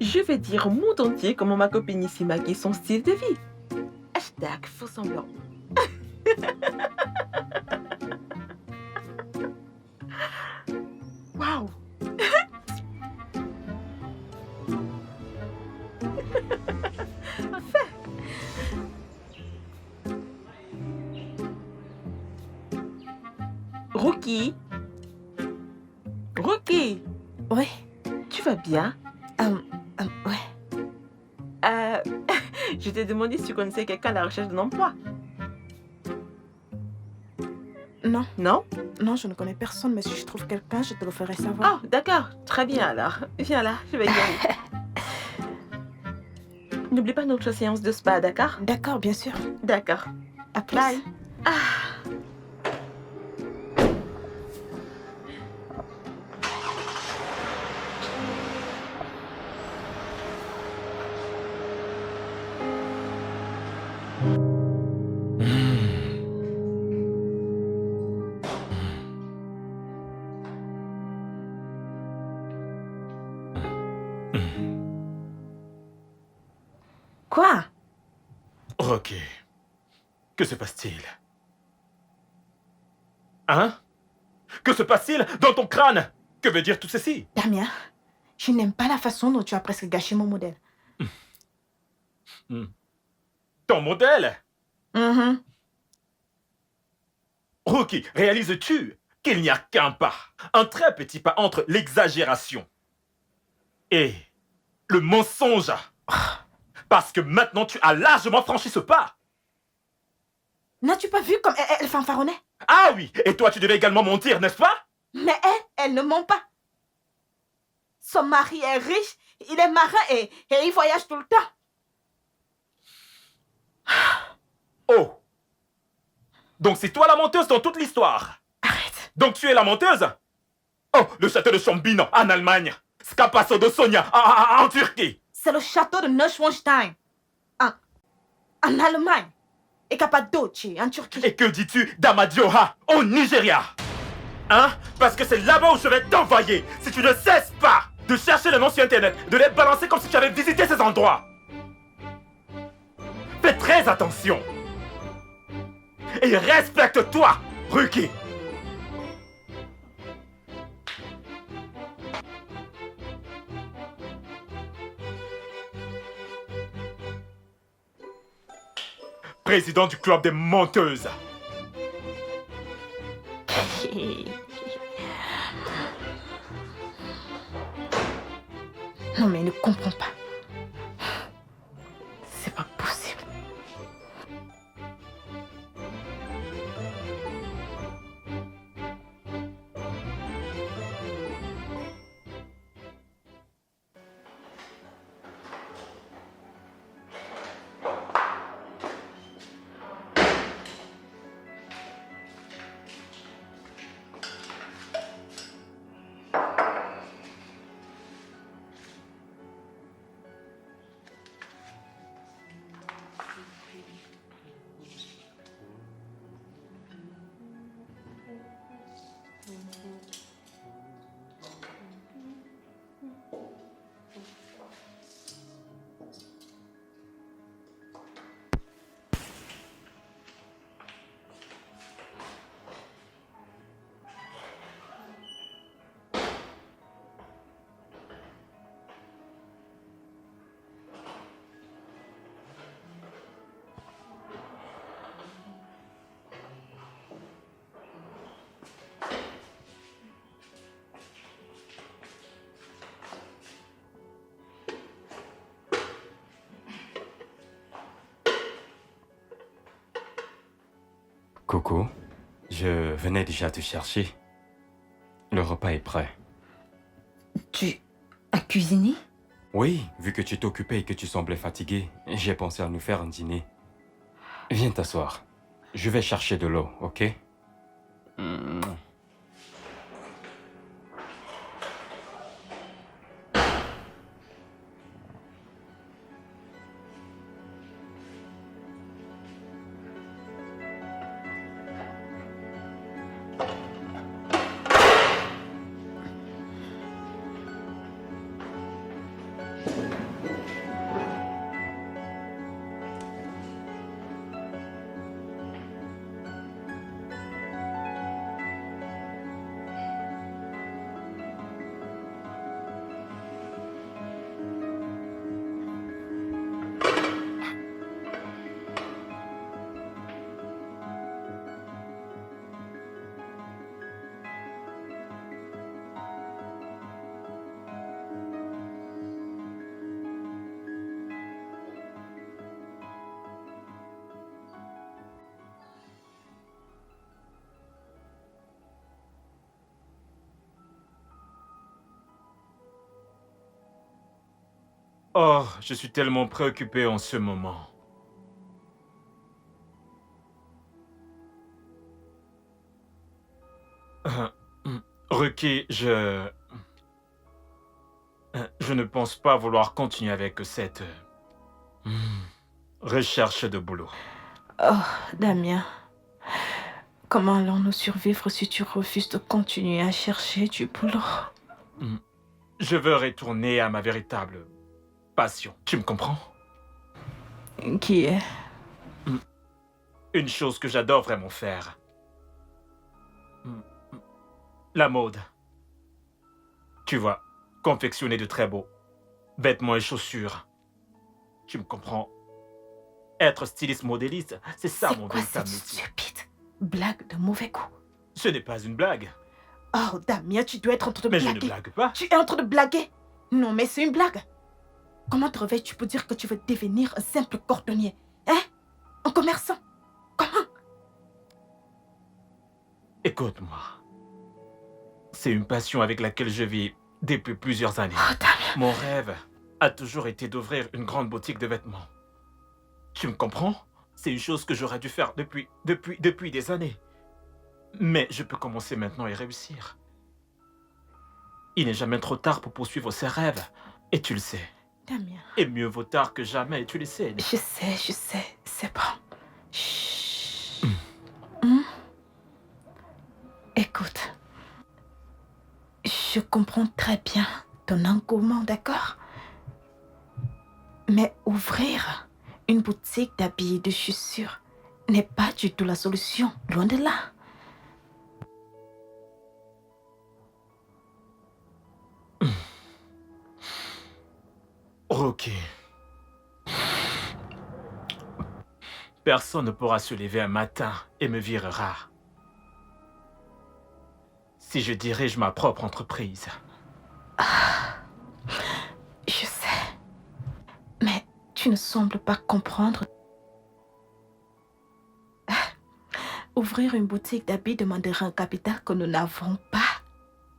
Je vais dire au monde entier comment ma copine ici maquille son style de vie. Hashtag faux semblant. Waouh. Rookie. Rookie. Oui. Tu vas bien? Ouais. Je t'ai demandé si tu connaissais quelqu'un à la recherche d'un emploi. Non. Non? Non, je ne connais personne, mais si je trouve quelqu'un, je te le ferai savoir. Oh, d'accord. Très bien alors. Viens là, je vais y aller. N'oublie pas notre séance de spa, d'accord? D'accord, bien sûr. D'accord. À plus. Bye. Quoi? Ok. Que se passe-t-il? Hein? Que se passe-t-il dans ton crâne? Que veut dire tout ceci? Damien, je n'aime pas la façon dont tu as presque gâché mon modèle. Ton modèle? Mhm. Rookie, réalises-tu qu'il n'y a qu'un pas, un très petit pas entre l'exagération et le mensonge? Parce que maintenant tu as largement franchi ce pas. N'as-tu pas vu comme elle fanfaronnait? Ah oui, et toi tu devais également mentir, n'est-ce pas? Mais elle ne ment pas. Son mari est riche, il est marin et il voyage tout le temps. Oh. Donc c'est toi la menteuse dans toute l'histoire. Arrête. Donc tu es la menteuse? Oh, le château de Chambino en Allemagne. Scapasso de Sonia en Turquie. C'est le château de Neuschwanstein. En Allemagne. Et Cappadoce, en Turquie. Et que dis-tu d'Amadioha au Nigeria? Hein? Parce que c'est là-bas où je vais t'envoyer si tu ne cesses pas de chercher les noms sur Internet, de les balancer comme si tu avais visité ces endroits. Fais très attention. Et respecte-toi, Ruki. Président du club des menteuses. Non mais il ne comprend pas. C'est pas possible. Coco, je venais déjà te chercher. Le repas est prêt. Tu as cuisiné? Oui, vu que tu t'occupais et que tu semblais fatigué, j'ai pensé à nous faire un dîner. Viens t'asseoir. Je vais chercher de l'eau, ok? Oh, je suis tellement préoccupé en ce moment. Ruki, je ne pense pas vouloir continuer avec cette recherche de boulot. Oh, Damien. Comment allons-nous survivre si tu refuses de continuer à chercher du boulot? Je veux retourner à ma véritable passion. Tu me comprends? Qui est? Une chose que j'adore vraiment faire. La mode. Tu vois, confectionner de très beaux vêtements et chaussures. Tu me comprends? Être styliste modéliste, c'est ça mon véritable métier. C'est quoi cette stupide blague de mauvais goût? Ce n'est pas une blague. Oh, Damien, tu dois être en train de Mais blaguer. je ne blague pas. Tu es en train de blaguer? Non, mais c'est une blague. Comment te réveilles-tu pour dire que tu veux devenir un simple cordonnier? Hein? Un commerçant? Comment? Écoute-moi. C'est une passion avec laquelle je vis depuis plusieurs années. Oh, Damien. Mon rêve a toujours été d'ouvrir une grande boutique de vêtements. Tu me comprends? C'est une chose que j'aurais dû faire depuis des années. Mais je peux commencer maintenant et réussir. il n'est jamais trop tard pour poursuivre ses rêves. Et tu le sais. Damien, Et mieux vaut tard que jamais, et tu le sais. je sais, c'est bon. Chut. Écoute, je comprends très bien ton engouement, d'accord? Mais ouvrir une boutique d'habits et de chaussures n'est pas du tout la solution, loin de là. Ok. Personne ne pourra se lever un matin et me virera. Si je dirige ma propre entreprise. Je sais. Mais tu ne sembles pas comprendre. Ouvrir une boutique d'habits demandera un capital que nous n'avons pas.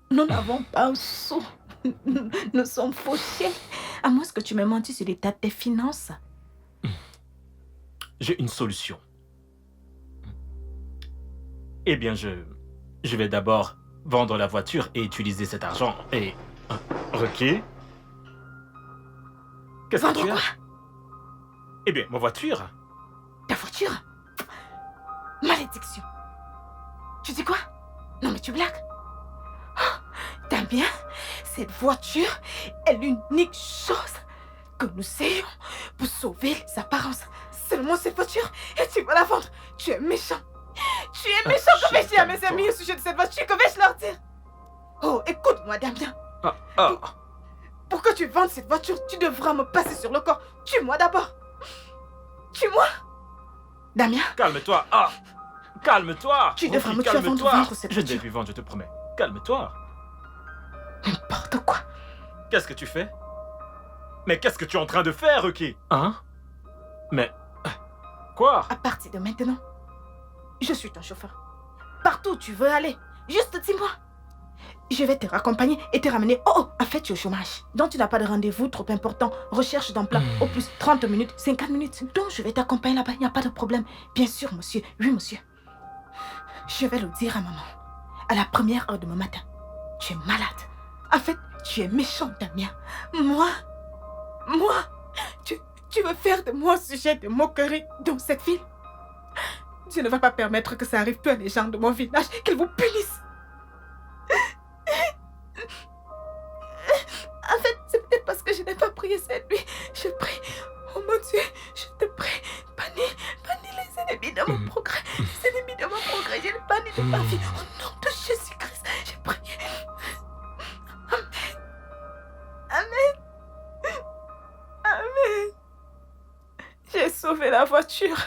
Nous n'avons pas un sou. Nous sommes fauchés. À moins que tu m'aies menti sur l'état de tes finances. J'ai une solution. Eh bien, je vais d'abord vendre la voiture et utiliser cet argent et... Ok. Qu'est-ce que Vendre tu as? quoi? Eh bien, ma voiture. Ta voiture? Malédiction. Tu dis quoi? Non mais tu blagues. Oh, Damien, cette voiture est l'unique chose que nous ayons pour sauver les apparences. Seulement cette voiture et tu vas la vendre. Tu es méchant. Tu es méchant. Que vais-je dire à mes amis au sujet de cette voiture? Que vais-je leur dire? Oh, écoute-moi Damien. Pour que tu vendes cette voiture, tu devras me passer sur le corps. Tue-moi d'abord. Tue-moi. Damien. Calme-toi. Calme-toi. Tu devras me tuer avant de Calme-toi. vendre cette Je ne vais voiture. plus vendre, je te promets. Calme-toi. N'importe quoi. Qu'est-ce que tu fais? Mais qu'est-ce que tu es en train de faire, Ruki? Hein? Mais... Quoi? À partir de maintenant, je suis ton chauffeur. Partout où tu veux aller, juste dis-moi. Je vais te raccompagner et te ramener. Oh, en fait, tu es au chômage. Donc, tu n'as pas de rendez-vous trop important. Recherche d'emploi au plus 30 minutes, 50 minutes. Donc, je vais t'accompagner là-bas. Il n'y a pas de problème. Bien sûr, monsieur. Oui, monsieur. Je vais le dire à maman. À la première heure de mon matin. Tu es malade. En fait, tu es méchant, Damien. Moi, tu veux faire de moi un sujet de moquerie dans cette ville? Je ne vais pas permettre que ça arrive peu à les gens de mon village, qu'ils vous punissent. En fait, c'est peut-être parce que je n'ai pas prié cette nuit. Je prie. Oh mon Dieu, je te prie. Bannis les ennemis de mon progrès. Les ennemis de mon progrès, je les bannis de ma vie. Au nom de Jésus-Christ, je prie. Amen. J'ai sauvé la voiture.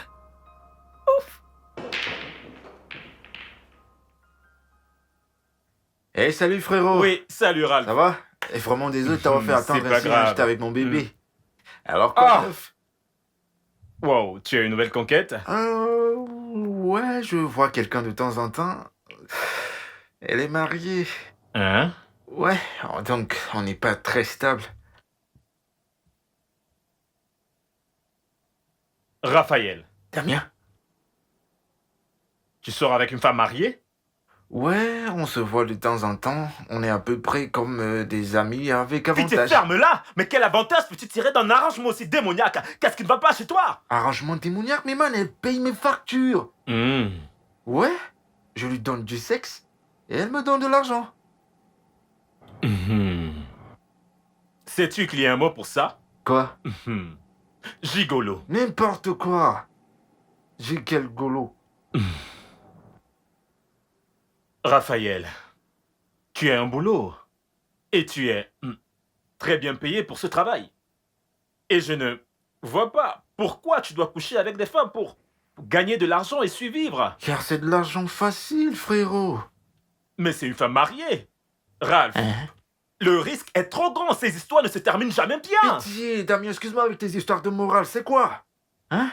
Ouf. Hey, salut frérot. Oui, salut Ralph. Ça va? Et vraiment désolé de t'avoir fait C'est attendre pas ainsi, grave. j'étais avec mon bébé. Alors quoi de neuf? Wow, tu as une nouvelle conquête? Ouais, je vois quelqu'un de temps en temps. Elle est mariée. Hein? Ouais, donc on n'est pas très stable. Raphaël, Damien? tu sors avec une femme mariée? Ouais, on se voit de temps en temps. On est à peu près comme des amis avec Pitié, avantage. ferme-la! Mais quel avantage peux-tu tirer d'un arrangement aussi démoniaque? Qu'est-ce qui ne va pas chez toi? Arrangement démoniaque, mais man, elle paye mes factures. Ouais, je lui donne du sexe et elle me donne de l'argent. Sais-tu qu'il y a un mot pour ça? Quoi? Gigolo. N'importe quoi. J'ai quel golo. Raphaël, tu as un boulot. Et tu es très bien payé pour ce travail. Et je ne vois pas pourquoi tu dois coucher avec des femmes pour gagner de l'argent et survivre. Car c'est de l'argent facile, frérot. Mais c'est une femme mariée. Ralph, le risque est trop grand. Ces histoires ne se terminent jamais bien. Pitié, Damien, excuse-moi avec tes histoires de morale, c'est quoi? Hein?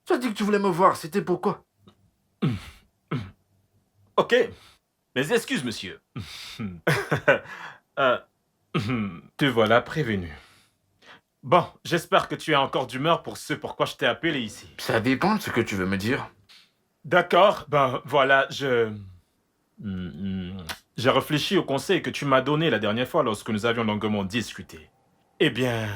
Tu as dit que tu voulais me voir, c'était pourquoi? Ok. Mes excuses, monsieur. Te voilà prévenu. Bon, j'espère que tu es encore d'humeur pour ce pourquoi je t'ai appelé ici. Ça dépend de ce que tu veux me dire. D'accord, ben voilà, j'ai réfléchi au conseil que tu m'as donné la dernière fois lorsque nous avions longuement discuté. Eh bien...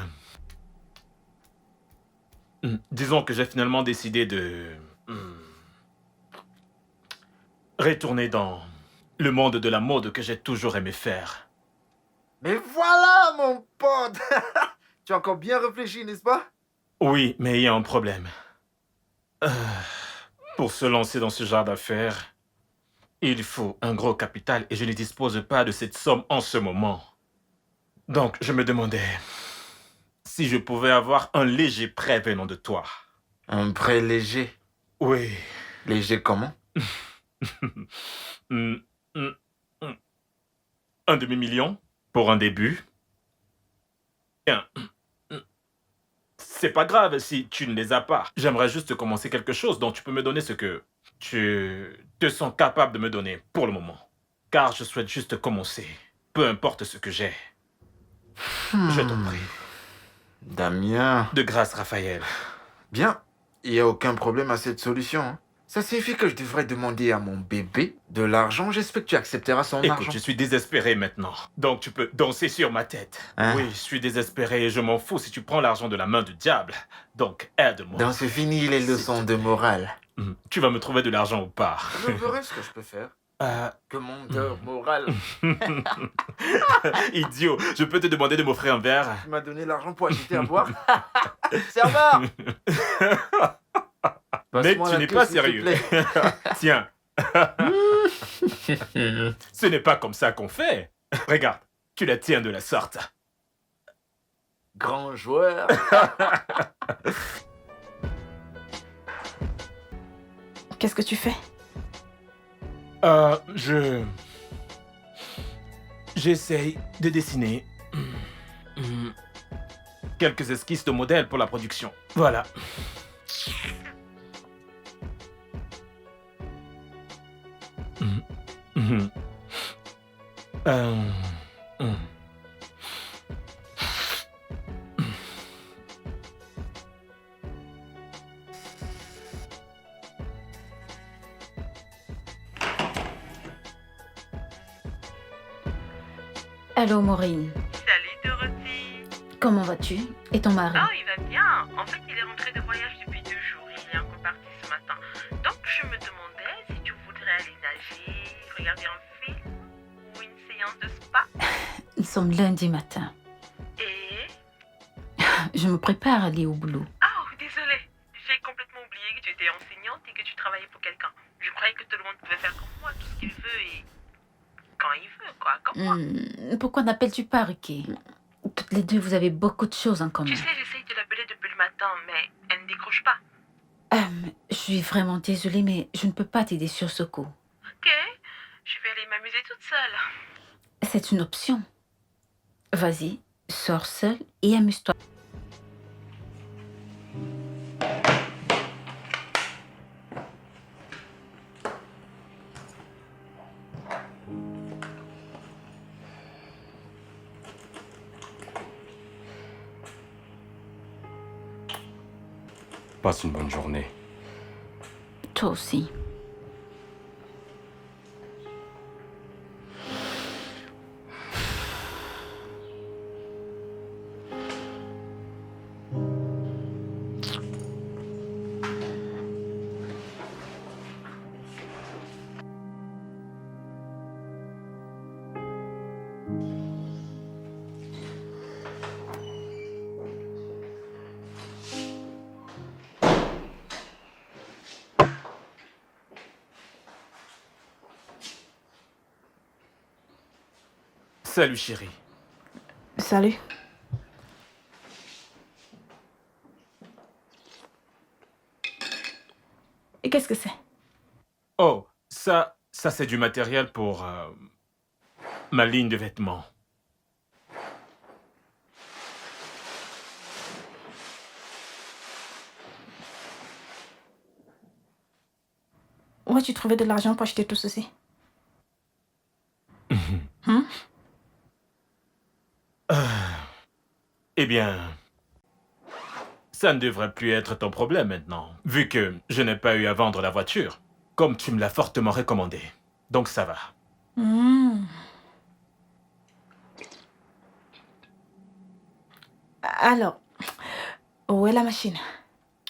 disons que j'ai finalement décidé de... retourner dans le monde de la mode que j'ai toujours aimé faire. Mais voilà, mon pote. Tu as encore bien réfléchi, n'est-ce pas? Oui, mais il y a un problème. Pour se lancer dans ce genre d'affaires, il faut un gros capital et je ne dispose pas de cette somme en ce moment. Donc, je me demandais si je pouvais avoir un léger prêt venant de toi. Un prêt léger. Oui. Léger comment? Mm, mm, mm. Un demi-million pour un début. Bien. C'est pas grave si tu ne les as pas. J'aimerais juste commencer quelque chose dont tu peux me donner ce que tu te sens capable de me donner pour le moment. Car je souhaite juste commencer. Peu importe ce que j'ai. Je t'en prie. Damien. De grâce, Raphaël. Bien, il n'y a aucun problème à cette solution. Hein. Ça signifie que je devrais demander à mon bébé de l'argent. J'espère que tu accepteras son Écoute, argent. je suis désespéré maintenant. Donc tu peux danser sur ma tête. Hein? Oui, je suis désespéré et je m'en fous si tu prends l'argent de la main du diable. Donc aide-moi. Donc c'est fini les leçons de morale. Tu vas me trouver de l'argent ou pas? Je verrai ce que je peux faire. Commandeur moral. Idiot, je peux te demander de m'offrir un verre? Tu m'as donné l'argent pour acheter à boire. Serveur. Mais Passe-moi tu la n'es queue, pas s'il te sérieux. plaît. Tiens. Ce n'est pas comme ça qu'on fait. Regarde, tu la tiens de la sorte. Grand joueur. Qu'est-ce que tu fais? J'essaye de dessiner quelques esquisses de modèles pour la production. Voilà. Allô, Maureen. Salut Dorothy. Comment vas-tu? Et ton mari? Oh, il va bien. En fait, il est rentré de voyage depuis 2 jours. Il est encore parti ce matin. Donc, je me demandais si tu voudrais aller nager, regarder un film ou une séance de spa. Nous sommes lundi matin. Et... Je me prépare à aller au boulot. Oh, désolée. J'ai complètement oublié que tu étais enseignante et que tu travaillais pour quelqu'un. Je croyais que tout le monde pouvait faire comme moi, tout ce qu'il veut et... quand il veut, quoi, comme moi. Pourquoi n'appelles-tu pas Ricky? Toutes les deux, vous avez beaucoup de choses en commun. Tu sais, j'essaye de l'appeler depuis le matin, mais elle ne décroche pas. Je suis vraiment désolée, mais je ne peux pas t'aider sur ce coup. Ok, je vais aller m'amuser toute seule. C'est une option. Vas-y, sors seule et amuse-toi. Passe une bonne journée. Toi aussi. Salut chérie. Salut. Et qu'est-ce que c'est? Oh, ça c'est du matériel pour ma ligne de vêtements. Où as-tu trouvé de l'argent pour acheter tout ceci? Eh bien, ça ne devrait plus être ton problème maintenant, vu que je n'ai pas eu à vendre la voiture, comme tu me l'as fortement recommandé. Donc ça va. Alors, où est la machine?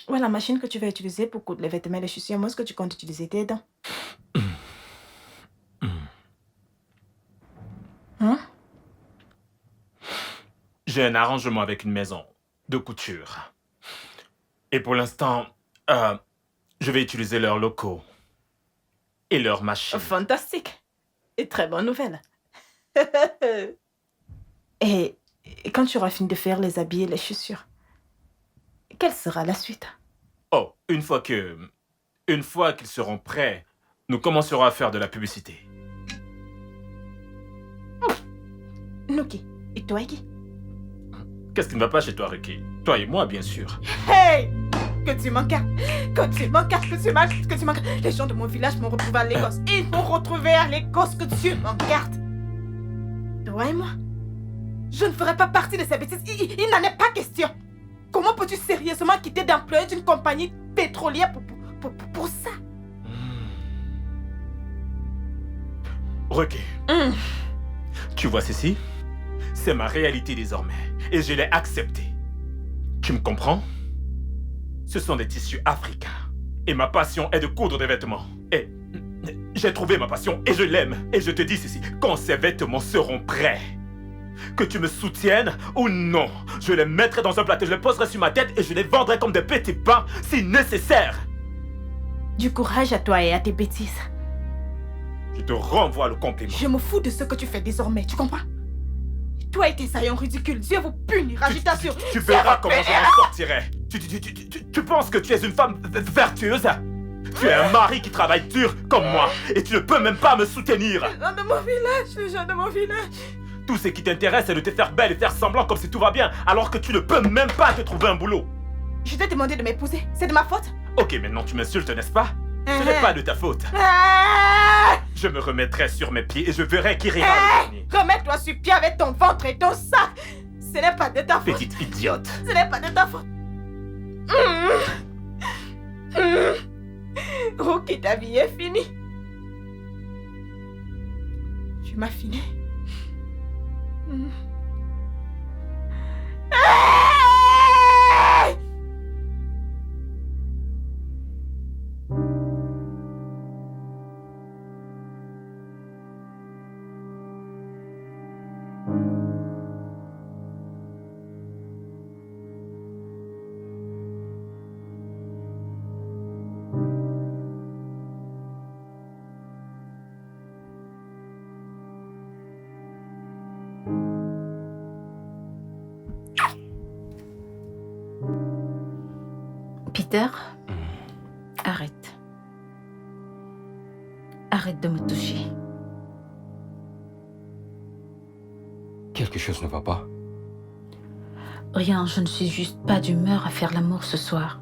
Où est la machine que tu vas utiliser pour coudre les vêtements et les chaussures? Moi, est-ce que tu comptes utiliser tes dents? Hein? J'ai un arrangement avec une maison de couture. Et pour l'instant, je vais utiliser leurs locaux et leurs machines. Fantastique. Et très bonne nouvelle. Et quand tu auras fini de faire les habits et les chaussures, quelle sera la suite? Oh, une fois qu'ils seront prêts, nous commencerons à faire de la publicité. Nuki, et toi, qui? Qu'est-ce qui ne va pas chez toi, Ricky? Toi et moi, bien sûr. Hey! Que tu m'encartes! Que tu m'encartes! Que tu m'encartes! Les gens de mon village m'ont retrouvé à Lagos. Ils m'ont retrouvé à Lagos. Que tu m'encartes! Toi et moi, je ne ferai pas partie de ces bêtises. Il n'en est pas question. Comment peux-tu sérieusement quitter d'employé d'une compagnie pétrolière pour ça? Ricky, tu vois ceci? C'est ma réalité désormais. Et je l'ai acceptée. Tu me comprends? Ce sont des tissus africains. Et ma passion est de coudre des vêtements. Et j'ai trouvé ma passion et je l'aime. Et je te dis ceci, quand ces vêtements seront prêts, que tu me soutiennes ou non, je les mettrai dans un plateau, je les poserai sur ma tête et je les vendrai comme des petits pains si nécessaire. Du courage à toi et à tes bêtises. Je te renvoie le compliment. Je me fous de ce que tu fais désormais, tu comprends? Toi et tes saillants ridicules, Dieu vous punira, je t'assure. Tu verras comment je m'en sortirai. Tu penses que tu es une femme vertueuse? Tu es un mari qui travaille dur comme moi et tu ne peux même pas me soutenir. Les gens de mon village, les gens de mon village. Tout ce qui t'intéresse, c'est de te faire belle et faire semblant comme si tout va bien, alors que tu ne peux même pas te trouver un boulot. Je t'ai demandé de m'épouser, c'est de ma faute? Ok, maintenant tu m'insultes, n'est-ce pas? Ce n'est pas de ta faute. Je me remettrai sur mes pieds et je verrai qui rira le dernier. Remets-toi sur pied avec ton ventre et ton sac. Ce n'est pas de ta faute. Petite idiote. Ce n'est pas de ta faute. Rookie, ta vie est finie. Tu m'as fini. Peter, arrête. Arrête de me toucher. Quelque chose ne va pas. Rien, je ne suis juste pas d'humeur à faire l'amour ce soir.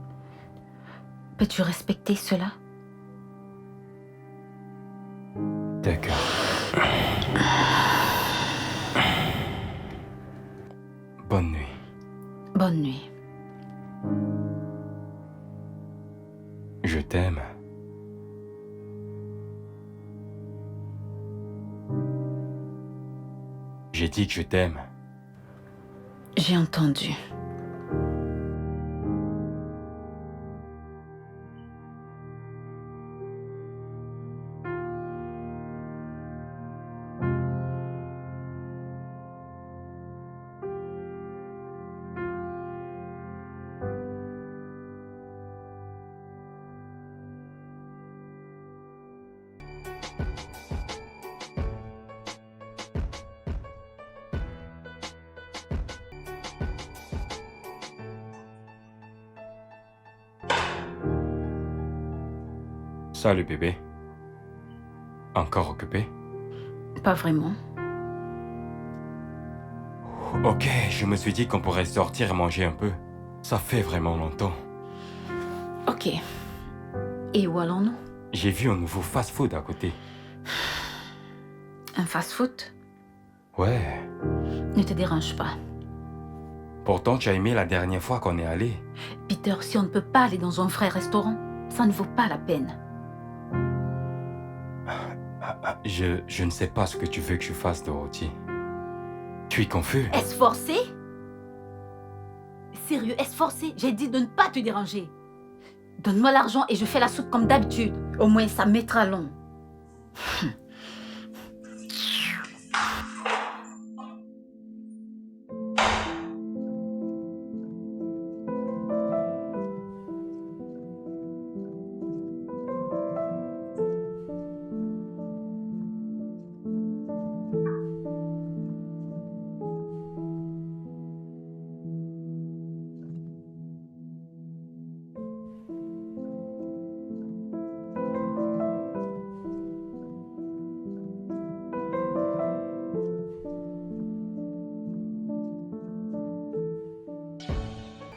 Peux-tu respecter cela? D'accord. Bonne nuit. Bonne nuit. Je t'aime. J'ai dit que je t'aime. J'ai entendu. Salut bébé. Encore occupé? Pas vraiment. Ok, je me suis dit qu'on pourrait sortir et manger un peu. Ça fait vraiment longtemps. Ok. Et où allons-nous? J'ai vu un nouveau fast-food à côté. Un fast-food? Ouais. Ne te dérange pas. Pourtant, tu as aimé la dernière fois qu'on est allé. Peter, si on ne peut pas aller dans un vrai restaurant, ça ne vaut pas la peine. Je ne sais pas ce que tu veux que je fasse, Dorothy. Tu es confus? Est-ce forcé? Sérieux, est-ce forcé? J'ai dit de ne pas te déranger. Donne-moi l'argent et je fais la soupe comme d'habitude. Au moins, ça mettra long.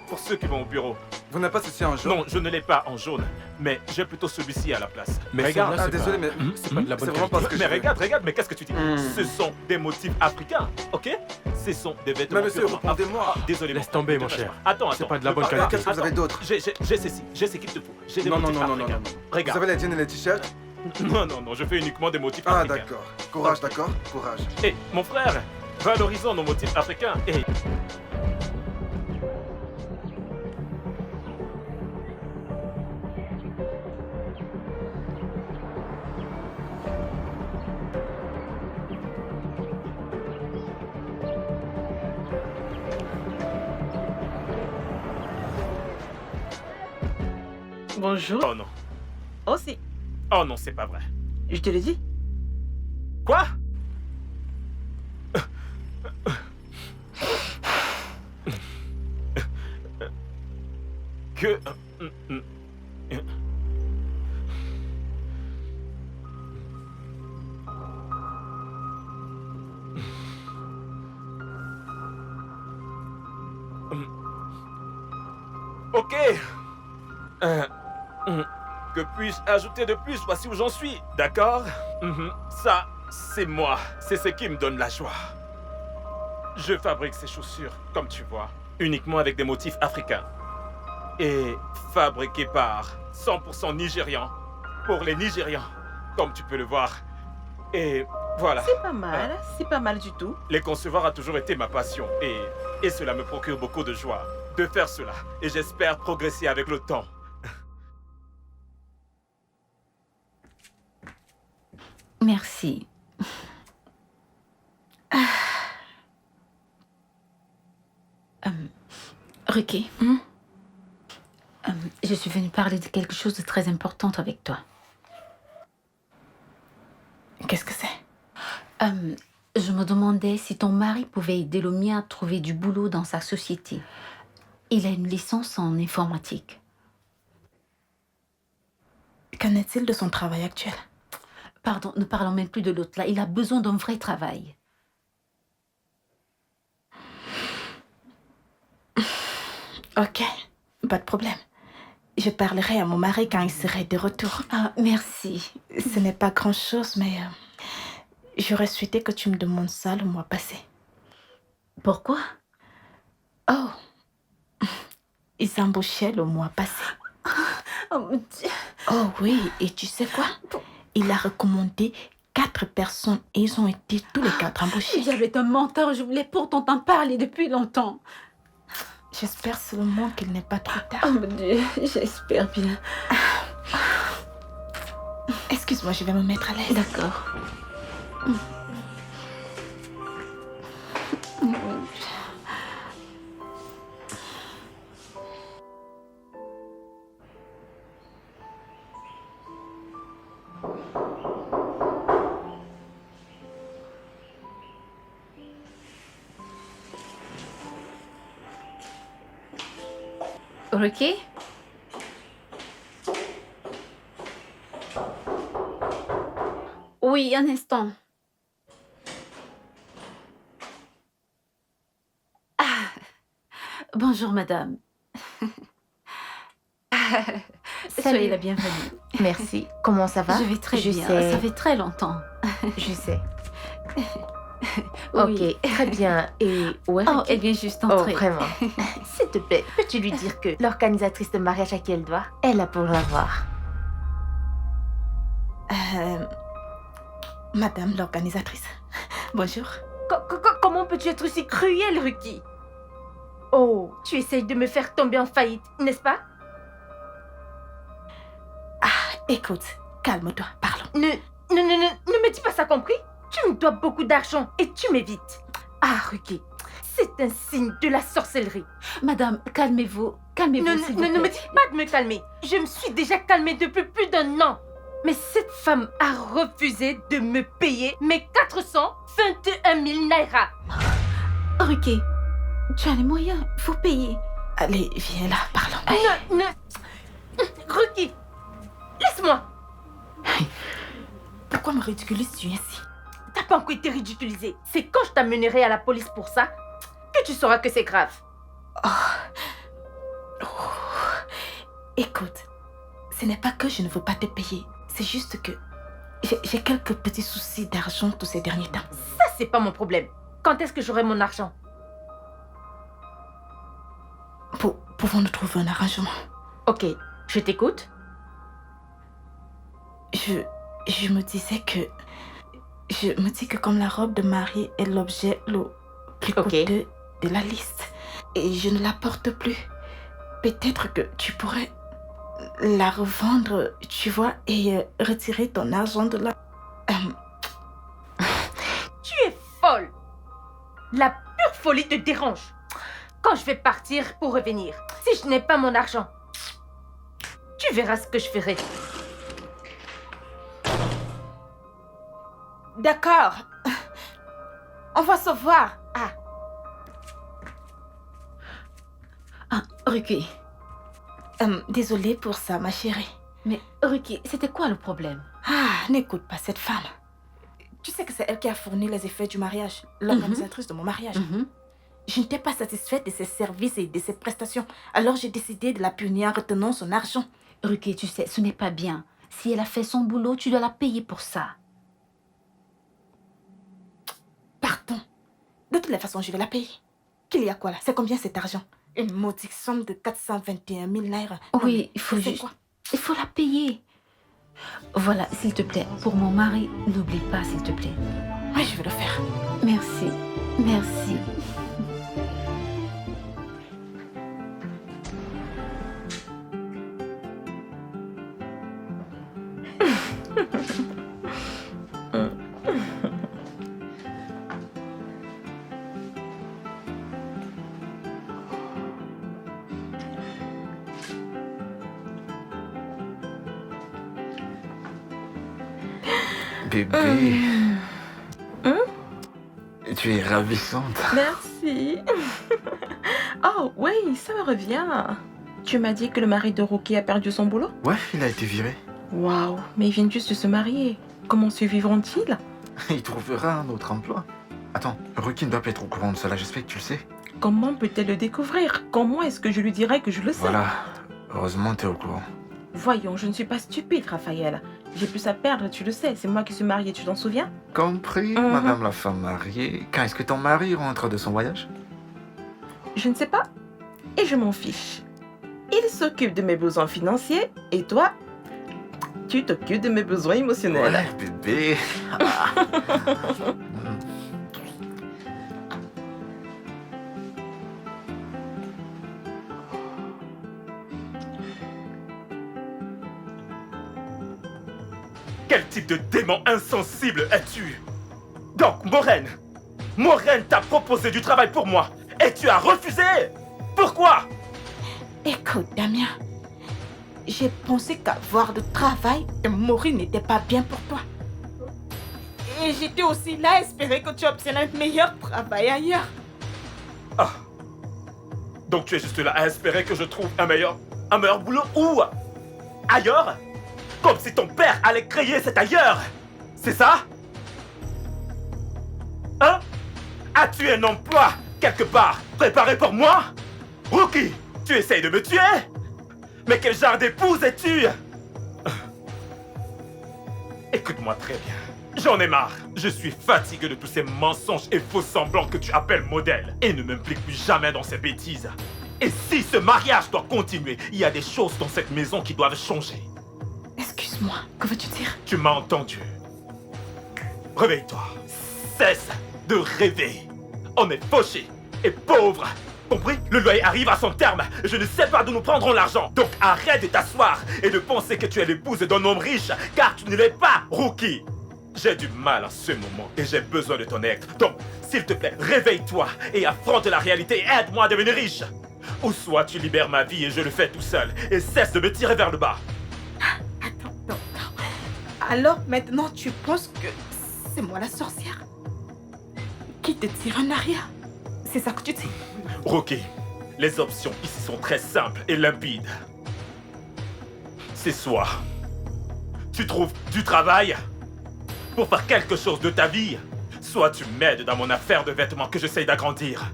Pour ceux qui vont au bureau. Vous n'avez pas ceci en jaune? Non, je ne l'ai pas en jaune, mais j'ai plutôt celui-ci à la place. Mais regarde. Ah, désolé, mais c'est pas de la bonne c'est vraiment pas ce que Mais je veux. regarde, mais qu'est-ce que tu dis? Ce sont des motifs africains, ok? Ce sont des vêtements. Mais monsieur, purement répondez-moi. Ah, désolé. Laisse tomber, mon cher. Attends. C'est pas de la bonne Ah, qualité. qu'est-ce que vous avez d'autre? J'ai ceci, j'ai ce qu'il te faut. J'ai des Non, motifs non, africains. Vous Regarde. avez les jeans et les t-shirts? Non, je fais uniquement des motifs Ah, africains. d'accord. Courage, d'accord? Courage. Hé, mon frère, valorisons nos motifs africains. Hé. Bonjour. Oh non. Oh si, Oh non, c'est pas vrai. je te l'ai dit. Quoi? Que... Ok. Que puis-je ajouter de plus? Voici où j'en suis, d'accord? Ça, c'est moi. C'est ce qui me donne la joie. Je fabrique ces chaussures, comme tu vois, uniquement avec des motifs africains. Et fabriquées par 100% Nigérians, pour les Nigérians, comme tu peux le voir. Et voilà. C'est pas mal du tout. Les concevoir a toujours été ma passion et cela me procure beaucoup de joie de faire cela. Et j'espère progresser avec le temps. Merci. Ricky, je suis venue parler de quelque chose de très important avec toi. Qu'est-ce que c'est? Je me demandais si ton mari pouvait aider le mien à trouver du boulot dans sa société. Il a une licence en informatique. Qu'en est-il de son travail actuel? Pardon, ne parlons même plus de l'autre là. Il a besoin d'un vrai travail. Ok, pas de problème. Je parlerai à mon mari quand il serait de retour. Ah, merci. Ce n'est pas grand-chose, mais j'aurais souhaité que tu me demandes ça le mois passé. Pourquoi? Oh, ils embauchaient le mois passé. Oh mon Dieu. Oh oui, et tu sais quoi? Il a recommandé 4 personnes et ils ont été tous les 4 embauchés. Il y avait un menteur, je voulais pourtant t'en parler depuis longtemps. J'espère seulement qu'il n'est pas trop tard. Oh mon Dieu, j'espère bien. Excuse-moi, je vais me mettre à l'aise. D'accord. Ricky? Oui, un instant. Ah. Bonjour, madame. Soyez la bienvenue. Merci. Comment ça va? Je vais très bien. sais. Ça fait très longtemps. Je sais. Oui. Ok, très bien. Et où est Oh, Ricky? elle vient juste Oh, entrer. vraiment. S'il te plaît, peux-tu lui dire que l'organisatrice de mariage à qui elle doit, elle a pour l'avoir. Madame l'organisatrice. Bonjour. Comment peux-tu être aussi cruel, Ruki? Oh, tu essayes de me faire tomber en faillite, n'est-ce pas? Écoute, calme-toi, parlons. Ne me dis pas ça, compris? Tu me dois beaucoup d'argent et tu m'évites. Ah, Ruki, c'est un signe de la sorcellerie. Madame, calmez-vous. Calmez-vous, s'il vous plaît. Ne me dis pas de me calmer. Je me suis déjà calmée depuis plus d'un an. Mais cette femme a refusé de me payer mes 421 000 naira. Ruki, tu as les moyens, il faut payer. Allez, viens là, parlons. Ruki, laisse-moi. Pourquoi me ridiculises-tu ainsi? T'as pas encore été ridiculisée. C'est quand je t'amènerai à la police pour ça que tu sauras que c'est grave. Écoute, ce n'est pas que je ne veux pas te payer. C'est juste que j'ai quelques petits soucis d'argent tous ces derniers temps. Ça, c'est pas mon problème. Quand est-ce que j'aurai mon argent? Pouvons-nous trouver un arrangement? Ok, je t'écoute. Je me disais que... Je me dis que comme la robe de mariée est l'objet le plus coûteux de la liste, et je ne la porte plus, peut-être que tu pourrais la revendre, tu vois, et retirer ton argent de là. Tu es folle. La pure folie te dérange. Quand je vais partir pour revenir, si je n'ai pas mon argent, tu verras ce que je ferai. D'accord. On va se voir. Ruki. Désolée pour ça, ma chérie. Mais Ruki, c'était quoi le problème? N'écoute pas cette femme. Tu sais que c'est elle qui a fourni les effets du mariage, l'organisatrice de mon mariage. Je n'étais pas satisfaite de ses services et de ses prestations. Alors j'ai décidé de la punir en retenant son argent. Ruki, tu sais, ce n'est pas bien. Si elle a fait son boulot, tu dois la payer pour ça. Pardon. De toutes les façons, je vais la payer. Qu'il y a quoi là? C'est combien cet argent? Une maudite somme de 421 000 naira. Oui, il faut juste... Il faut la payer. Voilà, s'il te plaît, pour mon mari, n'oublie pas, s'il te plaît. Oui, je vais le faire. Merci. Merci. Bébé, tu es ravissante. Merci. Oh, oui, ça me revient. Tu m'as dit que le mari de Ruki a perdu son boulot? Ouais, il a été viré. Waouh, mais ils viennent juste de se marier. Comment survivront-ils? Il trouvera un autre emploi. Attends, Ruki ne doit pas être au courant de cela, j'espère que tu le sais. Comment peut-elle le découvrir? Comment est-ce que je lui dirais que je le sais? Voilà, heureusement tu es au courant. Voyons, je ne suis pas stupide, Raphaël. J'ai plus à perdre, tu le sais. C'est moi qui suis mariée, tu t'en souviens? Compris, madame la femme mariée. Quand est-ce que ton mari rentre de son voyage? Je ne sais pas. Et je m'en fiche. Il s'occupe de mes besoins financiers et toi, tu t'occupes de mes besoins émotionnels. Ouais, bébé. Quel type de démon insensible es-tu? Donc, Maureen t'a proposé du travail pour moi et tu as refusé? Pourquoi? Écoute, Damien, j'ai pensé qu'avoir de travail et mourir n'était pas bien pour toi. Et j'étais aussi là à espérer que tu obtiennes un meilleur travail ailleurs. Ah. Donc tu es juste là à espérer que je trouve un meilleur boulot où? Ailleurs? Comme si ton père allait créer cet ailleurs. C'est ça? Hein? As-tu un emploi quelque part préparé pour moi? Ruki, tu essayes de me tuer? Mais quel genre d'épouse es-tu? Écoute-moi très bien. J'en ai marre. Je suis fatigué de tous ces mensonges et faux semblants que tu appelles modèles. Et ne m'implique plus jamais dans ces bêtises. Et si ce mariage doit continuer, il y a des choses dans cette maison qui doivent changer. Excuse-moi, que veux-tu dire? Tu m'as entendu. Réveille-toi. Cesse de rêver. On est fauché et pauvre. Compris? Le loyer arrive à son terme. Je ne sais pas d'où nous prendrons l'argent. Donc arrête de t'asseoir et de penser que tu es l'épouse d'un homme riche, car tu ne l'es pas, Rookie. J'ai du mal en ce moment et j'ai besoin de ton aide. Donc, s'il te plaît, réveille-toi et affronte la réalité et aide-moi à devenir riche. Ou soit tu libères ma vie et je le fais tout seul et cesse de me tirer vers le bas. Attends, non. Alors maintenant, tu penses que c'est moi la sorcière qui te tire en arrière? C'est ça que tu dis? Rookie, les options ici sont très simples et limpides. C'est soit tu trouves du travail pour faire quelque chose de ta vie, soit tu m'aides dans mon affaire de vêtements que j'essaye d'agrandir.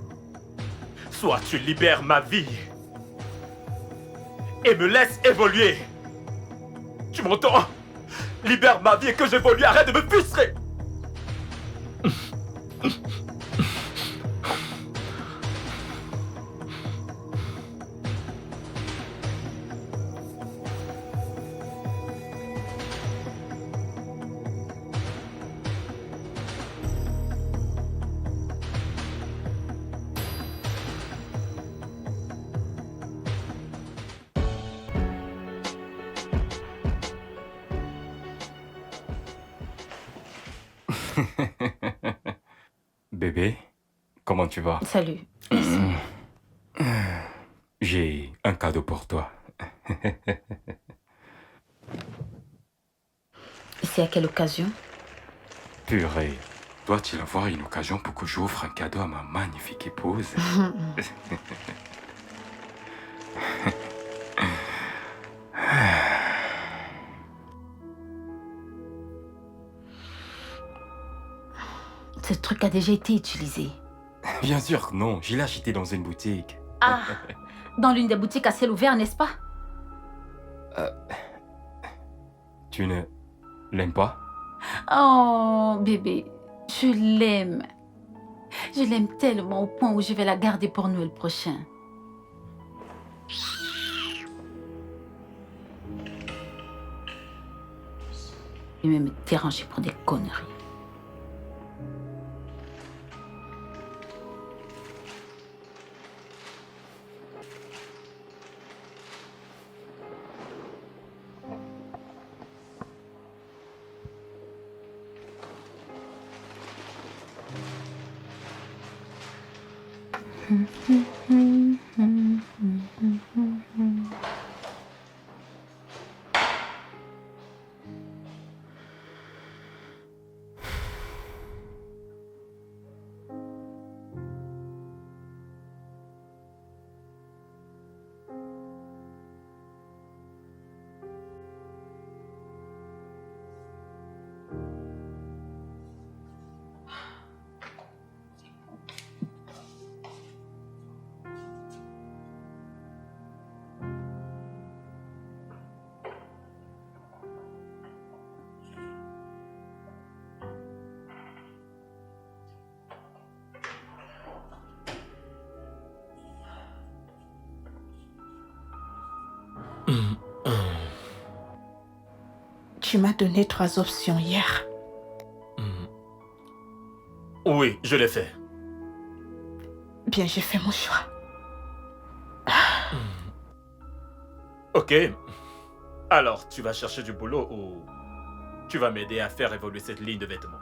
Soit tu libères ma vie et me laisses évoluer. Tu m'entends? Libère ma vie et que j'évolue, arrête de me frustrer. Bébé, comment tu vas? Salut. J'ai un cadeau pour toi. C'est à quelle occasion? Purée, doit-il avoir une occasion pour que j'offre un cadeau à ma magnifique épouse? Ce truc a déjà été utilisé. Bien sûr que non, je l'ai acheté dans une boutique. Ah, dans l'une des boutiques à ciel ouvert, n'est-ce pas? Tu ne l'aimes pas? Oh, bébé, je l'aime. Je l'aime tellement au point où je vais la garder pour Noël prochain. Il va me déranger pour des conneries. Tu m'as donné 3 options hier. Oui, je l'ai fait. Bien, j'ai fait mon choix. Ok. Alors, tu vas chercher du boulot ou tu vas m'aider à faire évoluer cette ligne de vêtements?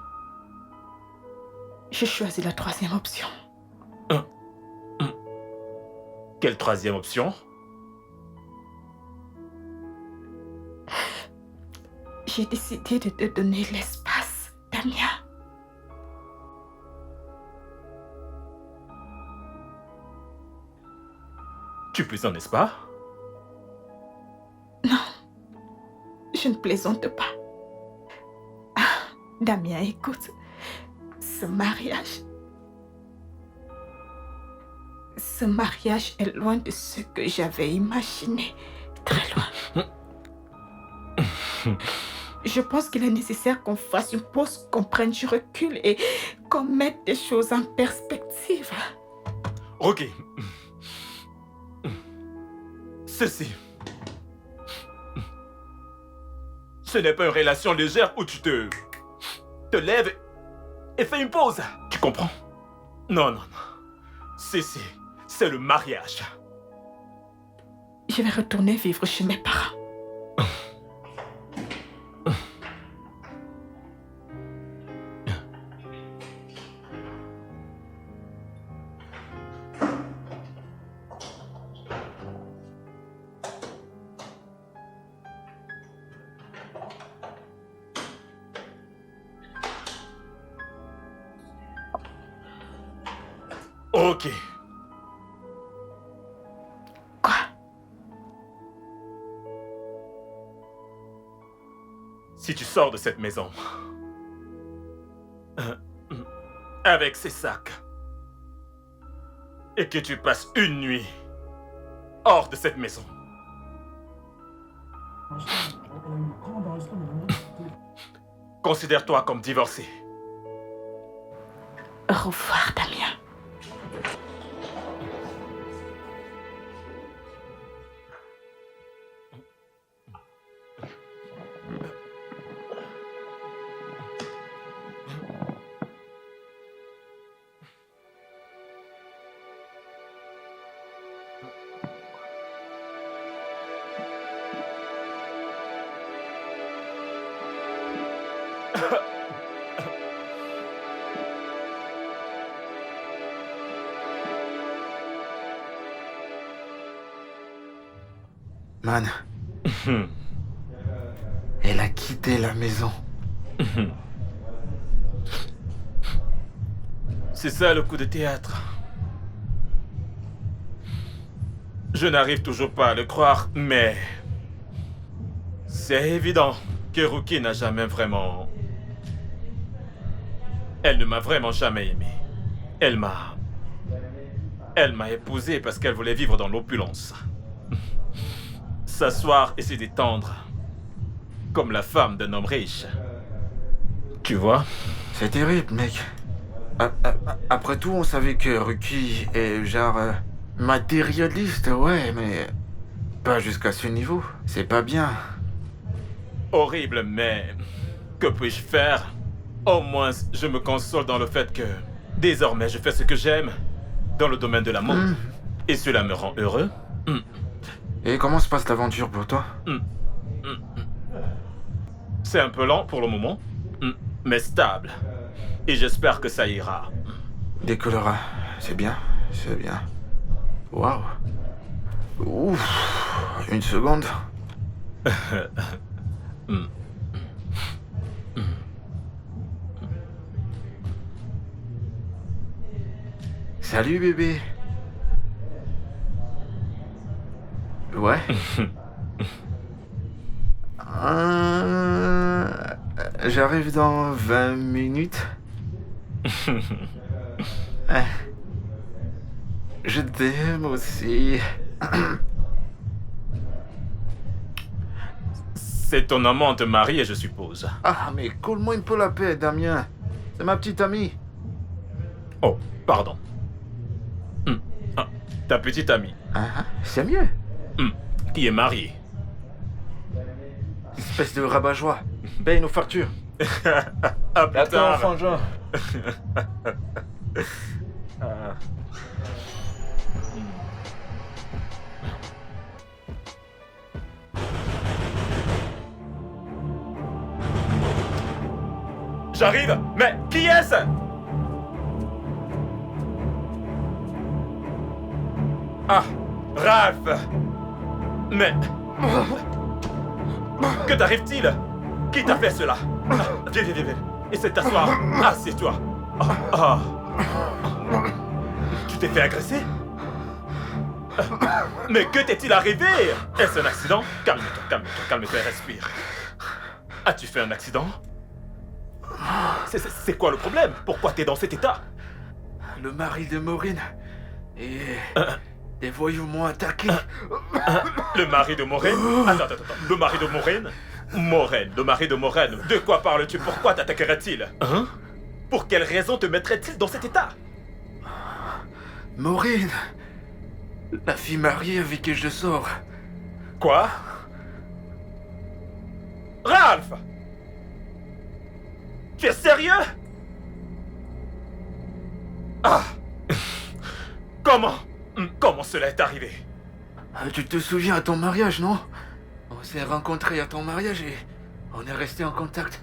J'ai choisi la 3e option. Quelle 3e option? J'ai décidé de te donner l'espace, Damien. Tu plaisantes, n'est-ce pas? Non, je ne plaisante pas. Ah, Damien, écoute, ce mariage est loin de ce que j'avais imaginé, très loin. Je pense qu'il est nécessaire qu'on fasse une pause, qu'on prenne du recul et qu'on mette des choses en perspective. Ok. Ceci. Ce n'est pas une relation légère où tu te lèves et fais une pause. Tu comprends? Non, non, non. C'est le mariage. Je vais retourner vivre chez mes parents. Ok. Quoi? Si tu sors de cette maison avec ces sacs et que tu passes une nuit hors de cette maison, considère-toi comme divorcé. Au revoir, Damien. Man. Elle a quitté la maison. C'est ça le coup de théâtre. Je n'arrive toujours pas à le croire, mais c'est évident que Rookie n'a jamais vraiment... Elle ne m'a vraiment jamais aimé. Elle m'a épousé parce qu'elle voulait vivre dans l'opulence. S'asseoir et se détendre comme la femme d'un homme riche. Tu vois? C'est terrible, mec. Après tout, on savait que Rookie est genre matérialiste, ouais, mais pas jusqu'à ce niveau. C'est pas bien. Horrible, mais que puis-je faire? Au moins, je me console dans le fait que désormais, je fais ce que j'aime dans le domaine de la mode. Et cela me rend heureux. Et comment se passe l'aventure pour toi? C'est un peu lent pour le moment, mais stable. Et j'espère que ça ira. Décollera. C'est bien, c'est bien. Waouh. Ouf. Une seconde. Salut bébé. Ouais. J'arrive dans 20 minutes. Je t'aime aussi. C'est ton amante mariée, je suppose. Ah, mais colle-moi un peu la paix, Damien. C'est ma petite amie. Oh, pardon. Ta petite amie. C'est mieux. Qui est mariée. Espèce de rabat-joie. Paye nos factures. À plus tard. Enfant Jean. J'arrive, mais qui est-ce? Ah, Ralph. Mais... Que t'arrive-t-il? Qui t'a fait cela? Viens, viens, viens. Essaie de t'asseoir. Assieds-toi. Tu t'es fait agresser? Mais que t'est-il arrivé? Est-ce un accident? Calme-toi, calme-toi, calme-toi et respire. As-tu fait un accident? C'est quoi le problème? Pourquoi t'es dans cet état? Le mari de Maureen et des voyous m'ont attaqué. Le mari de Maureen? Attends. Le mari de Maureen? Maureen, le mari de Maureen. De quoi parles-tu? Pourquoi t'attaquerait-il? Hein? Pour quelle raison te mettrait-il dans cet état? Maureen, la fille mariée avec qui je sors. Quoi? Ralph! Tu es sérieux? Ah. Comment cela est arrivé? Tu te souviens à ton mariage, non? On s'est rencontrés à ton mariage et on est resté en contact.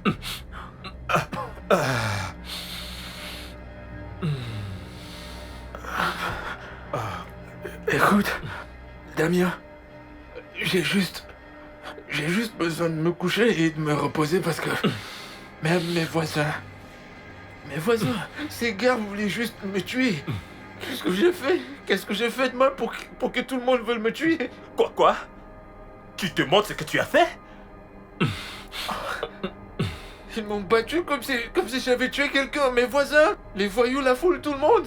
Écoute, Damien, j'ai juste besoin de me coucher et de me reposer parce que même mes voisins, ces gars voulaient juste me tuer. Qu'est-ce que j'ai fait? Qu'est-ce que j'ai fait de mal pour que tout le monde veuille me tuer? Quoi? Tu te montres ce que tu as fait? Ils m'ont battu comme si j'avais tué quelqu'un. Mes voisins, les voyous, la foule, tout le monde.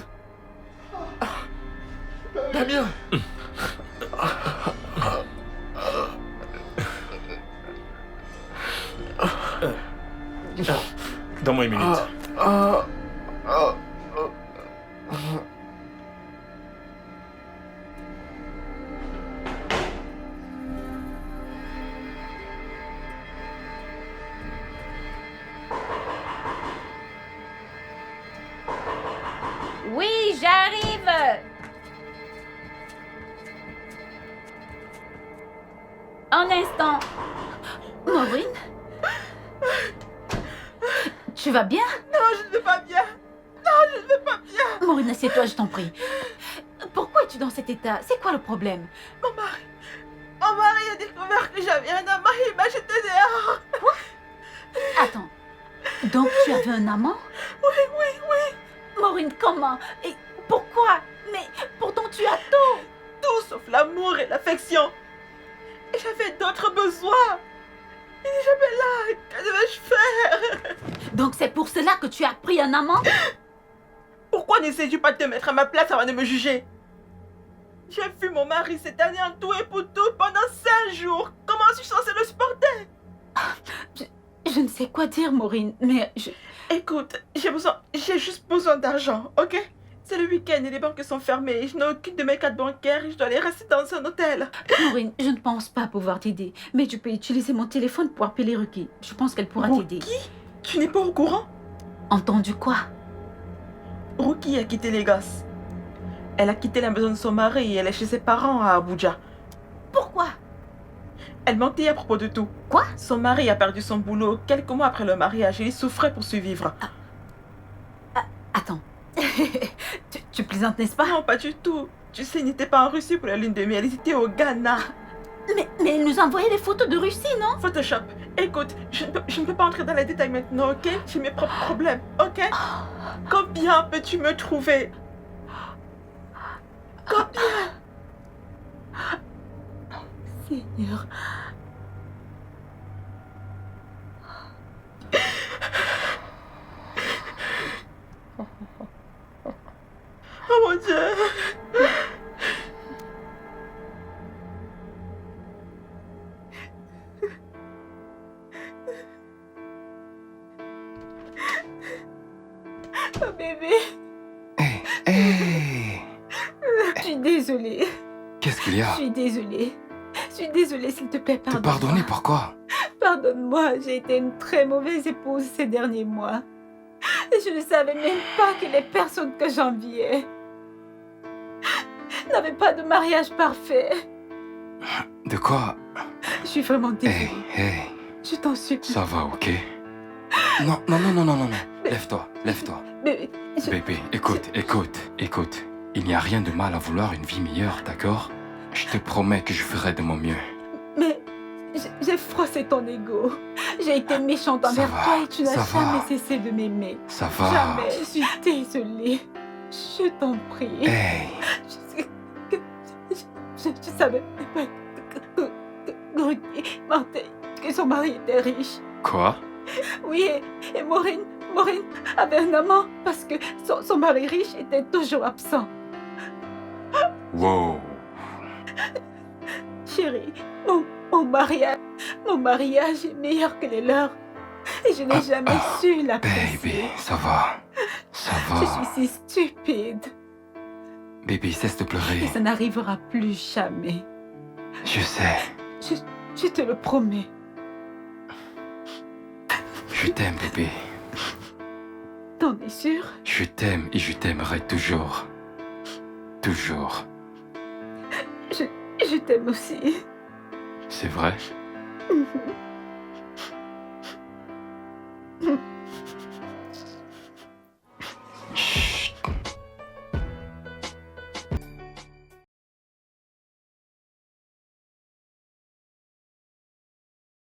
Damien. Donne-moi une minute. Oui, j'arrive. Un instant. Maureen? Tu vas bien? Non, je ne vais pas bien. Non, je ne vais pas bien. Maureen, assieds-toi, je t'en prie. Pourquoi es-tu dans cet état? C'est quoi le problème? Mon mari a découvert que j'avais un amant et il m'a jeté dehors. Quoi? Attends. Donc tu avais un amant? Oui. Maureen, comment? Et pourquoi? Mais pourtant tu as tout! Tout sauf l'amour et l'affection. Et j'avais d'autres besoins. Il n'est jamais là. Que devais-je faire? Donc c'est pour cela que tu as pris un amant? Pourquoi n'essayes-tu pas de te mettre à ma place avant de me juger? J'ai vu mon mari cette année en tout et pour tout pendant 5 jours. Comment suis-je censée le supporter? Je ne sais quoi dire, Maureen, mais je... Écoute, j'ai juste besoin d'argent, ok? C'est le week-end et les banques sont fermées. Je n'ai aucune de mes cartes bancaires et je dois aller rester dans un hôtel. Maureen, je ne pense pas pouvoir t'aider. Mais tu peux utiliser mon téléphone pour appeler Ruki. Je pense qu'elle pourra t'aider. Ruki? Tu n'es pas au courant? Entendu quoi? Ruki a quitté les gosses. Elle a quitté la maison de son mari et elle est chez ses parents à Abuja. Pourquoi? Elle mentait à propos de tout. Quoi? Son mari a perdu son boulot quelques mois après le mariage et il souffrait pour survivre. Attends. tu plaisantes, n'est-ce pas? Non, pas du tout. Tu sais, ils n'étaient pas en Russie pour la lune de miel, ils étaient au Ghana. Mais elle nous a envoyé des photos de Russie, non? Photoshop. Écoute, je ne peux pas entrer dans les détails maintenant, ok? J'ai mes propres problèmes, ok? Combien peux-tu me trouver? Combien? Seigneur. Oh mon Dieu. Oh bébé. Hey. Je suis désolée. Qu'est-ce qu'il y a? Je suis désolée. Je suis désolée, s'il te plaît, Te pardonne-moi. pardonner pourquoi? Pardonne-moi, j'ai été une très mauvaise épouse ces derniers mois. Et je ne savais même pas que les personnes que j'enviais n'avaient pas de mariage parfait. De quoi? Je suis vraiment désolée. Hey. Je t'en supplie. Ça va, ok? Non. Lève-toi. Mais Bébé, écoute. Il n'y a rien de mal à vouloir une vie meilleure, d'accord? Je te promets que je ferai de mon mieux. Mais j'ai froissé ton ego. J'ai été méchante envers toi et tu n'as jamais cessé de m'aimer. Ça va. Jamais. Je suis désolée. Je t'en prie. Hey. Je savais pas que Ruki mentait, que son mari était riche. Quoi? Oui, et Maureen avait un amant parce que son mari riche était toujours absent. Wow. Chérie, mon mariage est meilleur que les leurs. Et je n'ai jamais su l'apprécier. Baby, ça va. Je suis si stupide. Baby, cesse de pleurer. Et ça n'arrivera plus jamais. Je sais. Je te le promets. Je t'aime, bébé. T'en es sûr? Je t'aime et je t'aimerai toujours. Toujours. Je t'aime aussi. C'est vrai? Mhm.